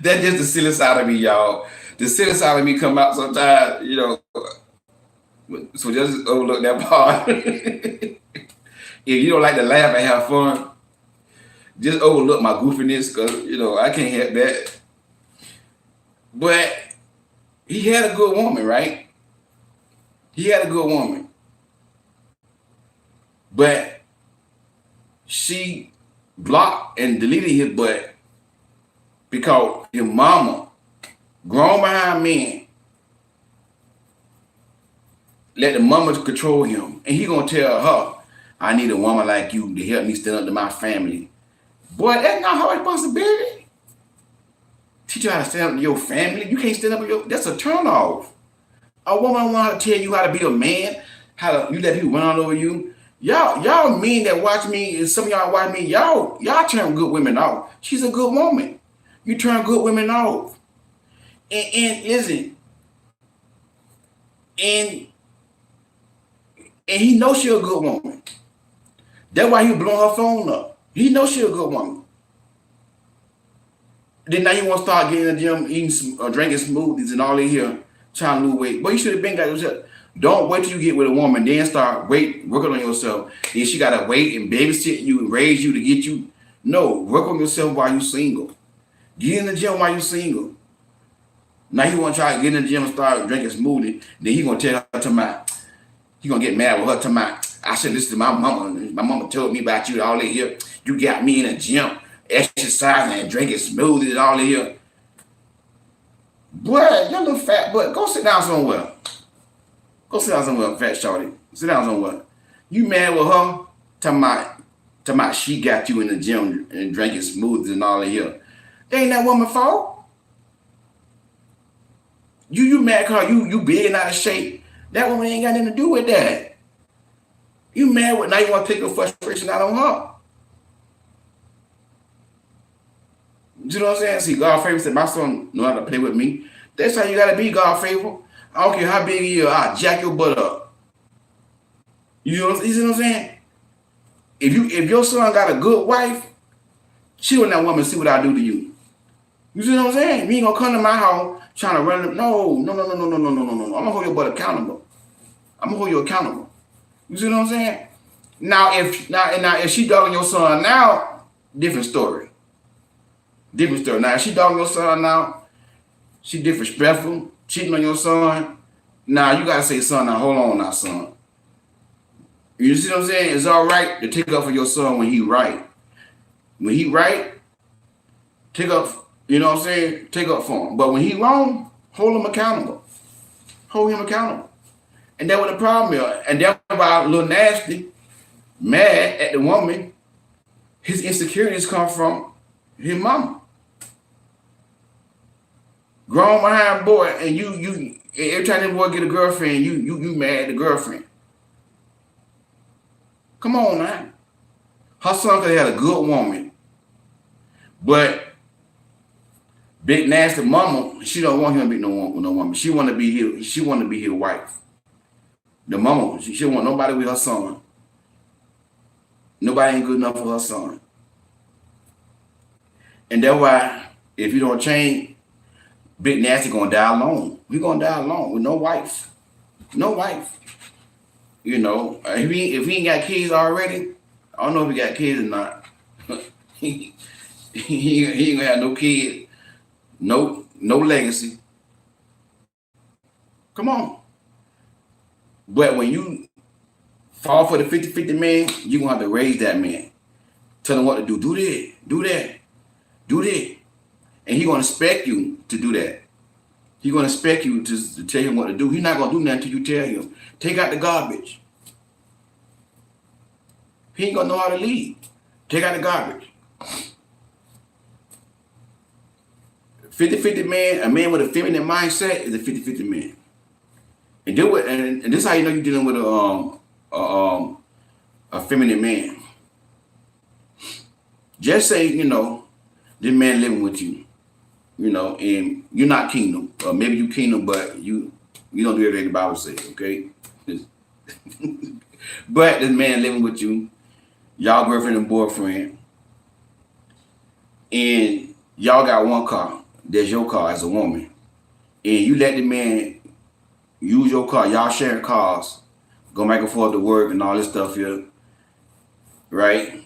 That's just the silly side of me, y'all. The silly side of me come out sometimes, you know. So just overlook that part. If you don't like to laugh and have fun, just overlook my goofiness because, you know, I can't help that. But he had a good woman, right? He had a good woman. But she blocked and deleted his butt because his mama, grown behind men, let the mama control him. And he gonna tell her, I need a woman like you to help me stand up to my family. Boy, that's not her responsibility. Teach you how to stand up to your family. You can't stand up to your, that's a turnoff. A woman want to tell you how to be a man, how to, you let people run all over you. Y'all men that watch me, and some of y'all watch me, y'all turn good women off. She's a good woman. You turn good women off. And listen, and he knows she's a good woman. That's why he blowing her phone up. He knows she's a good woman. Then now you want to start getting in the gym, eating, drinking smoothies and all in here, trying to lose weight. But you should have been got yourself. Don't wait till you get with a woman, then start working on yourself. Then she gotta wait and babysit you and raise you to get you. No, work on yourself while you single. Get in the gym while you single. Now he want to try to get in the gym and start drinking smoothie. Then he gonna tell her to my, he gonna get mad with her to my. I said, listen to my mama. My mama told me about you all in here. You got me in the gym, exercising and drinking smoothies and all in here. Boy, you little fat butt, go sit down somewhere. Go sit down somewhere, fat shorty. Sit down somewhere. You mad with her? Talking about she got you in the gym and drinking smoothies and all in here. That ain't that woman's fault. You mad because you big and out of shape. That woman ain't got nothing to do with that. You mad with, now you want to take your frustration out on her. You know what I'm saying? See, God favor said, my son know how to play with me. That's how you got to be, God favor. I don't care how big you are, I'll jack your butt up. You know what I'm saying? If your son got a good wife, she will that woman see what I do to you. You see what I'm saying? You ain't gonna come to my house trying to run them. No. I'm gonna hold your butt accountable. I'm gonna hold you accountable. You see what I'm saying? Now if she dogging your son now, different story. Different story. Now if she dogging your son now, she disrespectful, cheating on your son. Now you gotta say, son, now hold on now, son. You see what I'm saying? It's all right to take up for your son when he right. When he right, take up, you know what I'm saying? Take up for him. But when he wrong, hold him accountable. Hold him accountable. And that's what the problem is. And that's why Little Nasty, mad at the woman, his insecurities come from his mama. Grown behind boy, and you every time that boy get a girlfriend, you mad at the girlfriend. Come on now. Her son could have had a good woman, but big nasty mama, she don't want him to be no woman. She want to be his wife. The mama, she don't want nobody with her son. Nobody ain't good enough for her son. And that's why if you don't change, Big Nasty gonna die alone. We gonna die alone with no wife. No wife. You know, if he ain't got kids already, I don't know if he got kids or not. he, he ain't gonna have no kid, no legacy. Come on. But when you fall for the 50-50 man, you're gonna have to raise that man. Tell him what to do. Do this, do that, do that. And he's gonna expect you to do that. He's gonna expect you to tell him what to do. He's not gonna do nothing until you tell him. Take out the garbage. He ain't gonna know how to lead. Take out the garbage. 50-50 man, a man with a feminine mindset is a 50-50 man. And do it, and this is how you know you're dealing with a feminine man. Just say, you know, this man living with you, you know, and you're not kingdom, or maybe you kingdom, but you don't do everything the Bible says, okay? But this man living with you, y'all girlfriend and boyfriend, and y'all got one car. That's your car as a woman, and you let the man use your car. Y'all sharing cars, go back and forth to work and all this stuff here, right?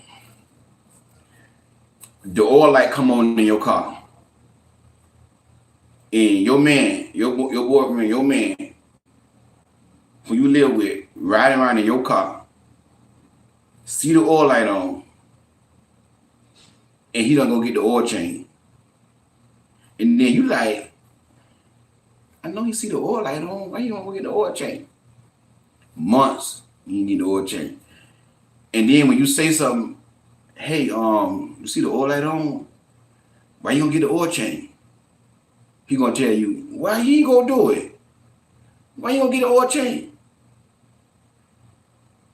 The oil light come on in your car, and your man, your boyfriend, your man, who you live with, riding around in your car, see the oil light on, and he don't go get the oil change. And then you like, I know you see the oil light on. Why you don't go get the oil change? Months you need the oil change. And then when you say something, hey, you see the oil light on? Why you don't get the oil change? He gonna tell you, why you ain't gonna do it? Why you don't get the oil change?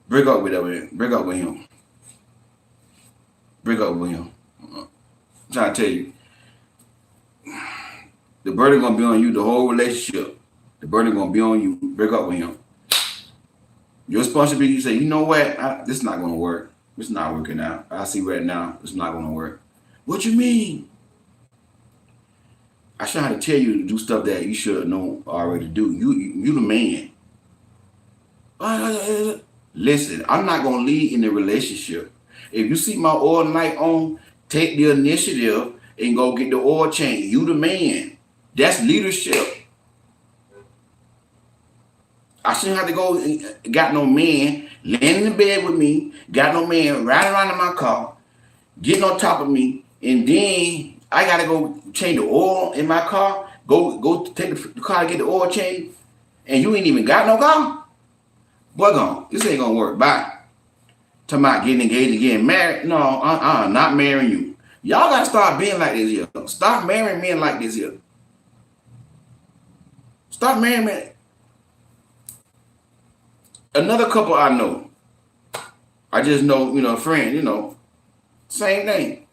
Break up with him. Break up with him. Break up with him. I'm trying to tell you. The burden gonna be on you the whole relationship. The burden gonna be on you. Break up with him. Your responsibility, you say, you know what? This is not gonna work. It's not working out. I see right now, it's not gonna work. What you mean? I should have to tell you to do stuff that you should know already do. You the man. Listen, I'm not gonna lead in the relationship. If you see my oil light on, take the initiative and go get the oil change. You the man. That's leadership. I shouldn't have to go, got no man laying in the bed with me, got no man riding around in my car, getting on top of me, and then I gotta go change the oil in my car, go take the car to get the oil change, and you ain't even got no car? Boy, gone. This ain't gonna work. Bye. Talking about getting engaged and getting married. No, not marrying you. Y'all gotta start being like this here. Stop marrying men like this here. Stop marrying men. Another couple I know, I just know, a friend, same thing.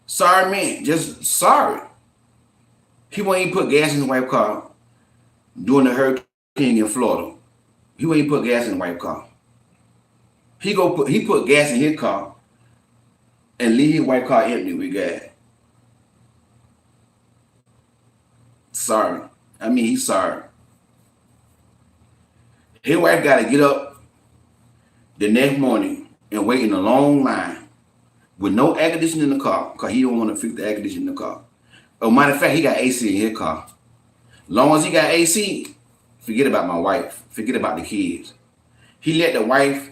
Sorry man, just sorry. He won't even put gas in his wife's car during the hurricane in Florida. He won't even put gas in his wife's car. He put gas in his car and leave his wife's car empty with gas. Sorry. He's sorry. His wife got to get up the next morning and wait in a long line with no air conditioning in the car because he don't want to fix the air conditioning in the car. Oh, matter of fact, he got AC in his car. Long as he got AC, forget about my wife. Forget about the kids. He let the wife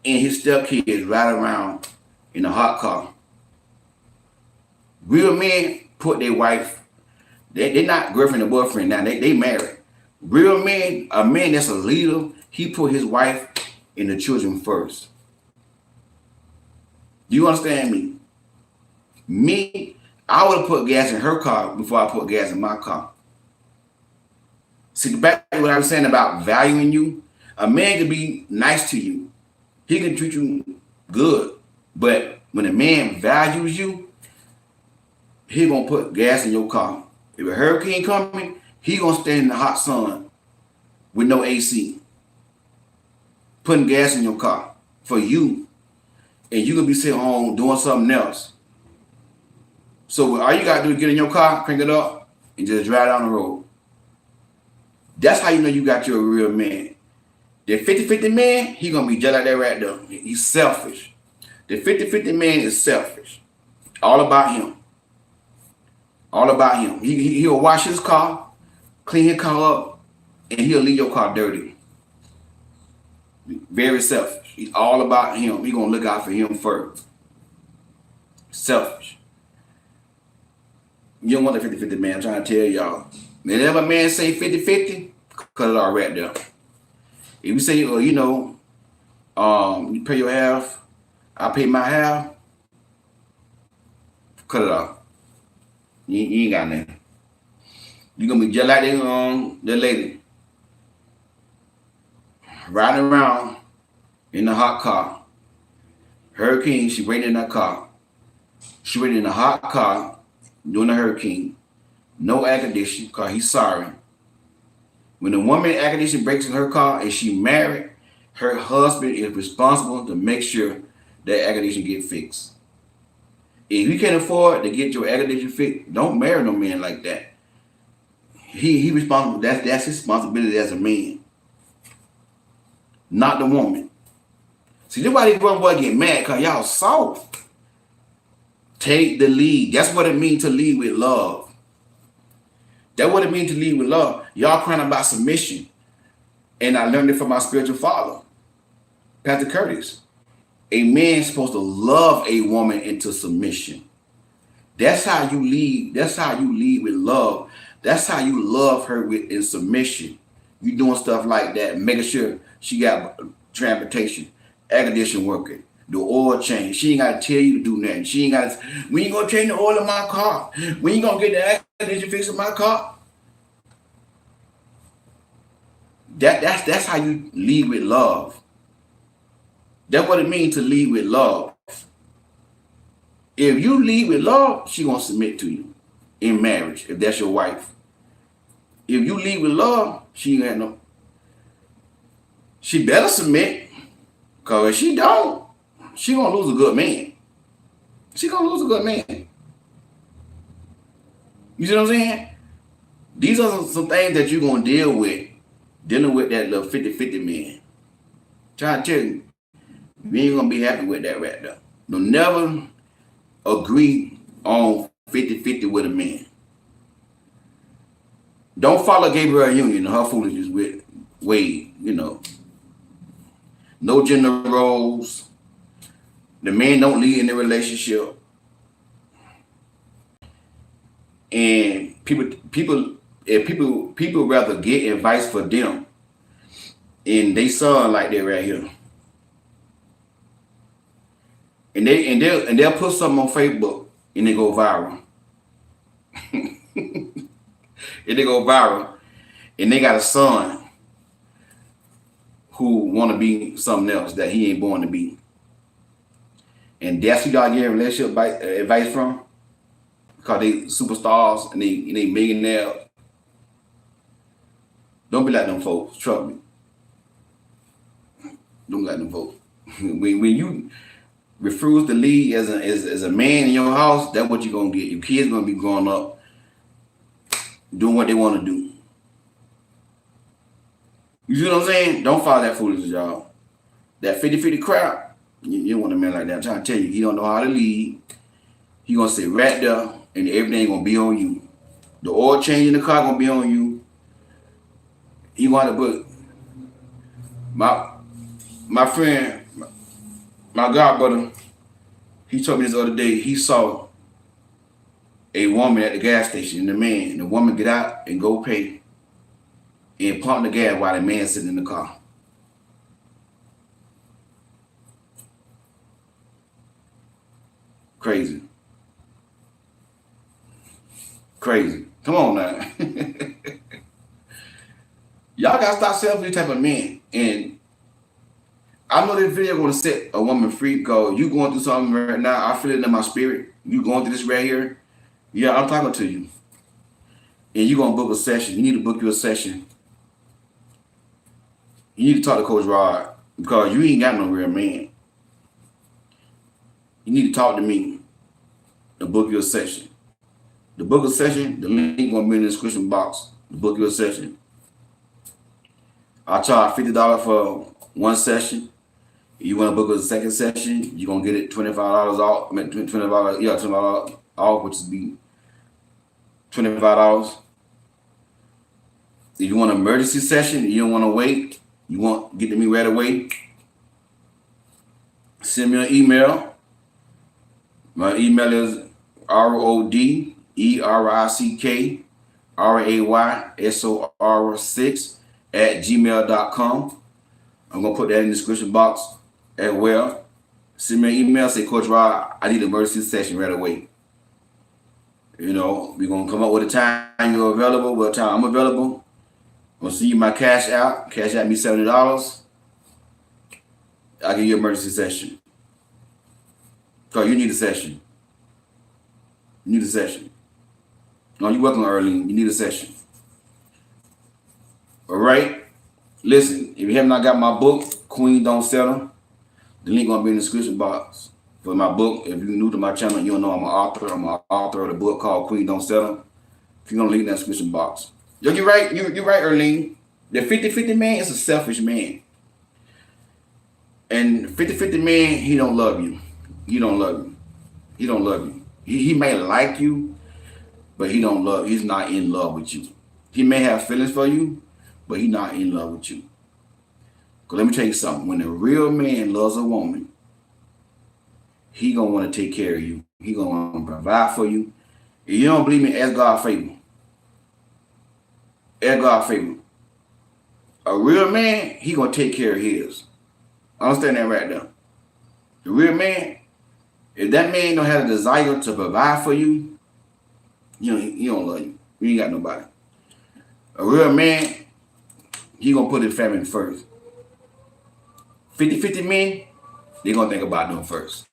and his stepkids ride around in a hot car. Real men put their wife, they're not girlfriend and boyfriend now, they married. Real men, a man that's a leader, he put his wife and the children first. Do you understand me? Me, I would have put gas in her car before I put gas in my car. See, back to what I was saying about valuing you, a man can be nice to you. He can treat you good. But when a man values you, he gonna put gas in your car. If a hurricane coming, he gonna stand in the hot sun with no AC, putting gas in your car for you, and you gonna be sitting home doing something else. So all you gotta do is get in your car, crank it up, and just drive down the road. That's how you know you got your real man. The 50-50 man, he gonna be just like that right there. He's selfish. The 50-50 man is selfish. All about him. All about him. He'll wash his car, clean his car up, and he'll leave your car dirty. Very selfish. He's all about him. He's gonna look out for him first. Selfish. You don't want the 50-50 man. I'm trying to tell y'all. Whenever a man say 50-50, cut it all right there. If you say, you know, you pay your half, I pay my half, cut it off. You ain't got nothing. You're gonna be just like that lady riding around in the hot car. Hurricane, she waiting in that car. She waiting in a hot car during a hurricane. No air conditioning, because he's sorry. When the woman air conditioning breaks in her car and she married, her husband is responsible to make sure that air conditioning get fixed. If you can't afford to get your air conditioning fixed, don't marry no man like that. He responsible. That's his responsibility as a man, not the woman. See, nobody run boy get mad because y'all soft. Take the lead. That's what it means to lead with love. That's what it means to lead with love. Y'all crying about submission. And I learned it from my spiritual father, Pastor Curtis. A man's supposed to love a woman into submission. That's how you lead. That's how you lead with love. That's how you love her in submission. You doing stuff like that, making sure she got transportation, air conditioning working, the oil change. She ain't got to tell you to do nothing. She ain't got to, when you gonna change the oil in my car? When you gonna get the air conditioning fixed in my car? That's how you lead with love. That's what it means to lead with love. If you lead with love, she gonna submit to you in marriage, if that's your wife. If you lead with love, she ain't got no. She better submit, because if she don't, she gonna lose a good man. She gonna lose a good man. You see what I'm saying? These are some things that you're gonna deal with, dealing with that little 50-50 man. Trying to tell you, you ain't gonna be happy with that right there. Don't never agree on 50-50 with a man. Don't follow Gabrielle Union and her foolishness with Wade, you know. No gender roles. The man don't lead in the relationship. And people rather get advice for them. And they son like that right here. And they'll put something on Facebook and they go viral. And they go viral. And they got a son who want to be something else that he ain't born to be. And that's who y'all get relationship advice from. Because they superstars and they millionaires. Don't be like them folks. Trust me. Don't be like them folks. When you refuse to lead as a man in your house, that's what you're gonna get. Your kids gonna be growing up doing what they want to do. You see what I'm saying? Don't follow that foolishness, y'all. That 50-50 crap, you don't want a man like that. I'm trying to tell you, he don't know how to lead. He gonna sit right there and everything gonna be on you. The oil change in the car gonna be on you. He gonna put my friend, my godbrother, he told me this other day, he saw a woman at the gas station, and the woman get out and go pay and pump the gas while the man sitting in the car. Crazy. Crazy. Come on now. Y'all gotta stop selling these type of men. And I know this video gonna set a woman free, because you going through something right now. I feel it in my spirit. You going through this right here. Yeah, I'm talking to you. And you gonna book a session. You need to book your session. You need to talk to Coach Rod, because you ain't got no real man. You need to talk to me to book your session. The book a session, the link gonna be in the description box. To book your session. I charge $50 for one session. If you want to book a second session, you're gonna get it $25 off. $25, yeah, $25 off, which would be $25. If you want an emergency session, you don't want to wait, you want get to me right away, send me an email. My email is RODERICKRAYSOR6@gmail.com. I'm gonna put that in the description box as well. Send me an email, say, Coach Rod, I need an emergency session right away. You know, we're gonna come up with a time you're available, what time I'm available. I'm gonna see you my cash out me $70. I'll give you an emergency session. So you need a session. You need a session. No, you're welcome, Earlene. You need a session. All right. Listen, if you have not got my book, Queen Don't Settle, the link gonna be in the description box for my book. If you're new to my channel, you don't know I'm an author. I'm an author of the book called Queen Don't Settle. If you're gonna link in that description box. Yo, you're right. You're right, Earlene. The 50-50 man is a selfish man. And 50-50 man, he don't love you. He don't love you. He don't love you. He may like you, but he's not in love with you. He may have feelings for you, but he's not in love with you. Cause let me tell you something. When a real man loves a woman, he gonna want to take care of you. He gonna want to provide for you. If you don't believe me, ask God a favor. Ask God a favor. A real man, he gonna take care of his. Understand that right there. The real man, if that man don't have a desire to provide for you, he don't love you. You ain't got nobody. A real man, he gonna put his family first. 50-50 men, they gonna think about them first.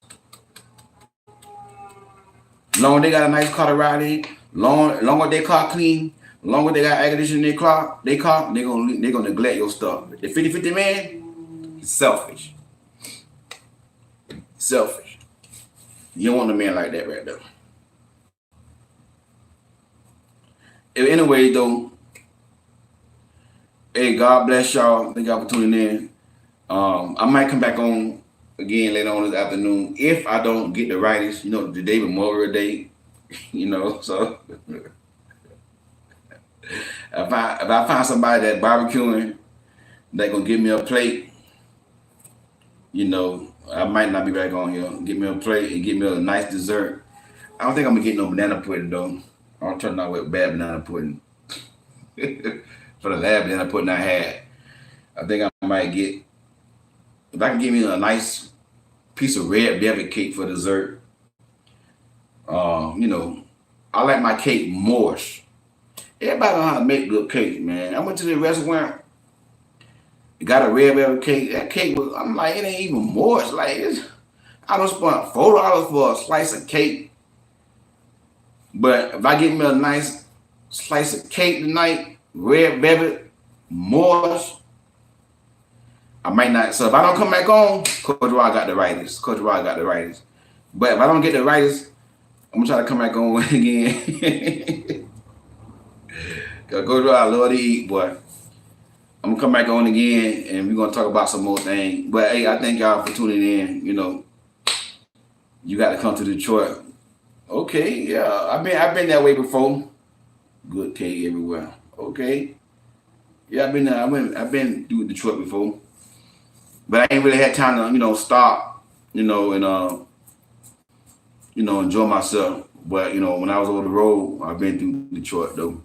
Long as they got a nice car to ride in, long as their car clean, long as they got air conditioning in their car, they gonna neglect your stuff. The 50-50 man, he's selfish. Selfish. You don't want a man like that right there. Anyway, though, hey, God bless y'all. Thank y'all for tuning in. I might come back on again later on this afternoon if I don't get the writers. You know, the day Memorial Day. So if I find somebody that barbecuing, that gonna give me a plate, I might not be back on here. Get me a plate and get me a nice dessert. I don't think I'm gonna get no banana pudding though. I don't turn out with bad banana pudding. For the last banana pudding I had, I think I might get, if I can give me a nice piece of red velvet cake for dessert. I like my cake moist. Everybody know how to make good cake, man. I went to the restaurant, got a red velvet cake. That cake was, I'm like, it ain't even moist. Like, I don't spend $4 for a slice of cake. But if I get me a nice slice of cake tonight, red velvet, moist, I might not. So if I don't come back on, Coach Rod got the writers. Coach Rod got the writers. But if I don't get the writers, I'm gonna try to come back on again. Cause Coach Rod, I love to eat, boy. I'm gonna come back on again, and we're gonna talk about some more things. But hey, I thank y'all for tuning in. You got to come to Detroit. Okay, yeah, I've been that way before. Good cake everywhere. Okay, yeah, I've been there. I've been through Detroit before, but I ain't really had time to stop, and enjoy myself. But when I was on the road, I've been through Detroit though.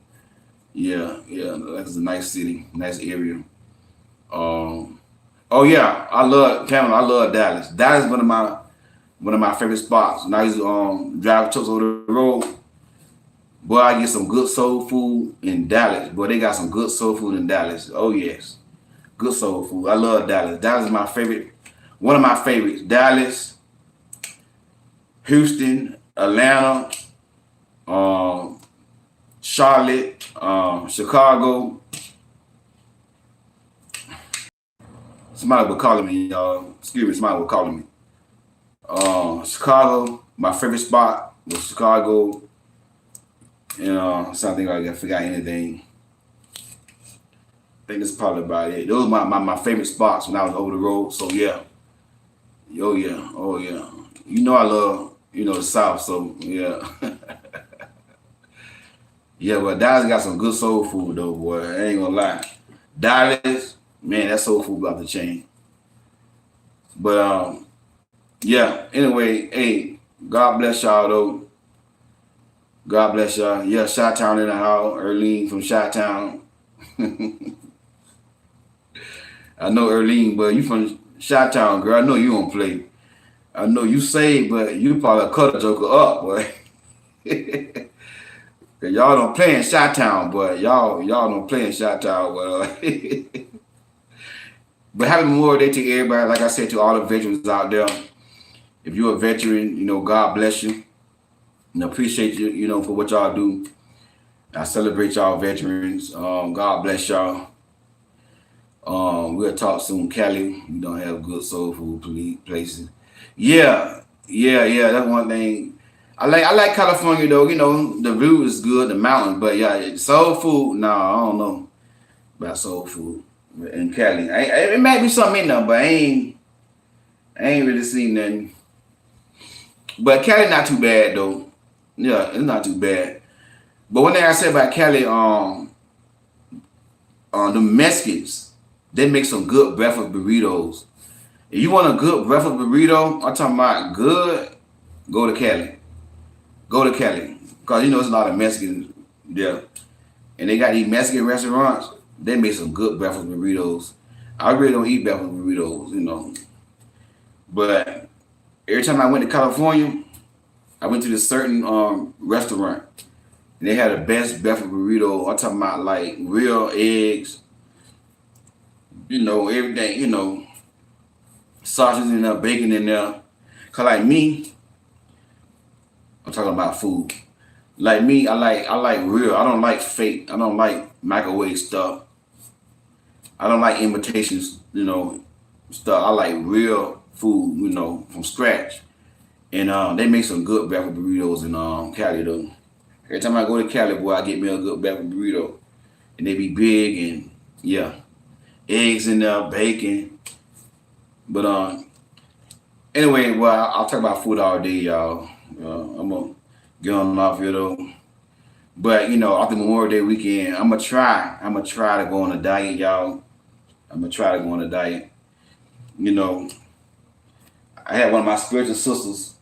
Yeah, that's a nice city, nice area. Oh yeah, I love Tampa. I love Dallas. Dallas is one of my favorite spots. When I used to drive trucks over the road, boy, I get some good soul food in Dallas. Boy, they got some good soul food in Dallas. Oh yes, good soul food. I love Dallas. Dallas is my favorite, one of my favorites. Dallas, Houston, Atlanta, Charlotte, Chicago. Somebody was calling me, y'all. Excuse me, somebody was calling me. Chicago, my favorite spot was Chicago. Something like I forgot anything. think that's probably about it. Those were my favorite spots when I was over the road. So yeah. Oh yeah. Oh yeah. You know I love, the South, so yeah. Yeah, but Dallas got some good soul food though, boy. I ain't gonna lie. Dallas, man, that soul food about to change. But yeah, anyway, hey, God bless y'all though. God bless y'all. Yeah, Shot Town in the house. Erlene from Shot Town. I know Erlene, but you from Shot Town, girl. I know you don't play. I know you say, but you probably cut a joker up, boy. Y'all don't play in Shot Town, but y'all don't play in Shot Town. But happy Memorial Day to everybody. Like I said, to all the veterans out there. If you're a veteran, God bless you. Appreciate you, for what y'all do. I celebrate y'all veterans. God bless y'all. We'll talk soon, Cali. We don't have good soul food places. Yeah. That's one thing. I like California though. The view is good, the mountains, but yeah, soul food. No, I don't know about soul food in Cali. It might be something in there, but I ain't really seen nothing. But Cali not too bad though. Yeah, it's not too bad. But one thing I said about Cali, the Mexicans, they make some good breakfast burritos. If you want a good breakfast burrito, I'm talking about good, go to Cali. Go to Cali. Because there's a lot of Mexicans there. And they got these Mexican restaurants, they make some good breakfast burritos. I really don't eat breakfast burritos, But every time I went to California, I went to this certain restaurant. And they had the best breakfast burrito. I'm talking about like real eggs, everything, sausage in there, bacon in there. Cause like me, I'm talking about food. Like me, I like real. I don't like fake. I don't like microwave stuff. I don't like imitations, stuff. I like real food, from scratch. And they make some good breakfast burritos in Cali though. Every time I go to Cali, boy, I get me a good breakfast burrito. And they be big and yeah. Eggs in there, bacon. But anyway, well, I'll talk about food all day, y'all. I'm gonna get on off here though. But after Memorial Day weekend, I'm gonna try to go on a diet, y'all. I'm gonna try to go on a diet. I had one of my spiritual sisters.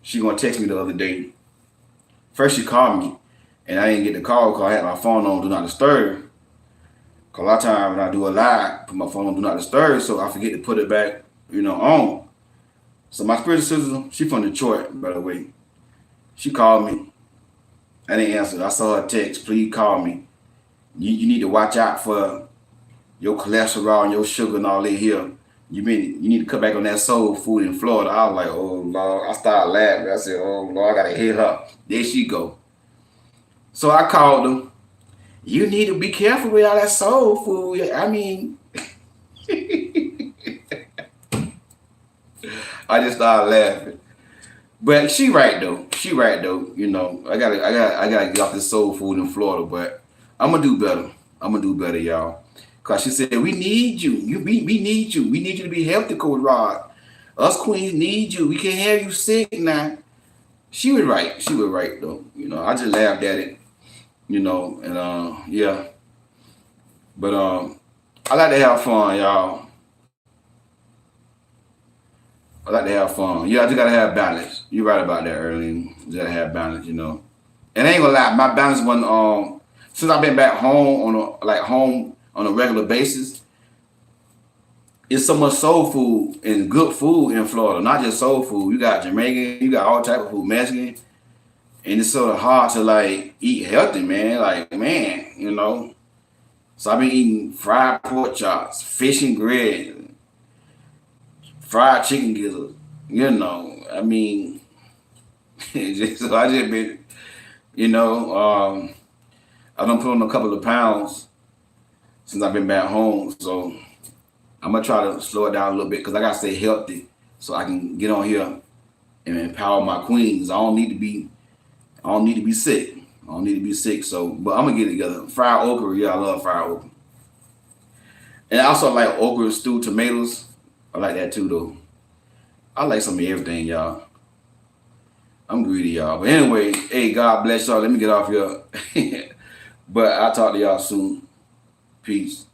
She gonna text me the other day. First she called me, and I didn't get the call because I had my phone on Do Not Disturb. Cause a lot of times when I do a live, put my phone on Do Not Disturb, so I forget to put it back, on. So my spiritual sister, she from Detroit, by the way. She called me. I didn't answer. I saw her text. Please call me. You need to watch out for your cholesterol and your sugar and all that here. You need to cut back on that soul food in Florida. I was like, oh Lord. I started laughing. I said, oh Lord, I gotta hit her. There she go. So I called them. You need to be careful with all that soul food. I mean, I just started laughing. But she right though. I gotta get off this soul food in Florida, but I'm gonna do better, y'all. Cause she said, we need you. We need you. We need you to be healthy, Coach Rod. Us queens need you. We can't have you sick now. She was right. Though. I just laughed at it. And yeah. But I like to have fun, y'all. I like to have fun. Yeah, I just gotta have balance. You're right about that, early. You gotta have balance, And I ain't gonna lie, my balance wasn't since I've been back home on a regular basis. It's so much soul food and good food in Florida. Not just soul food. You got Jamaican, you got all type of food, Mexican. And it's sort of hard to eat healthy, man. So I've been eating fried pork chops, fish and grits, fried chicken gizzards. I mean, I just been, I done put on a couple of pounds since I've been back home. So I'm gonna try to slow it down a little bit because I gotta stay healthy so I can get on here and empower my queens. I don't need to be sick. So, but I'm gonna get it together. Fried okra, yeah, I love fried okra. And I also like okra stewed tomatoes. I like that too, though. I like some of everything, y'all. I'm greedy, y'all. But anyway, hey, God bless y'all. Let me get off here. But I'll talk to y'all soon. Peace.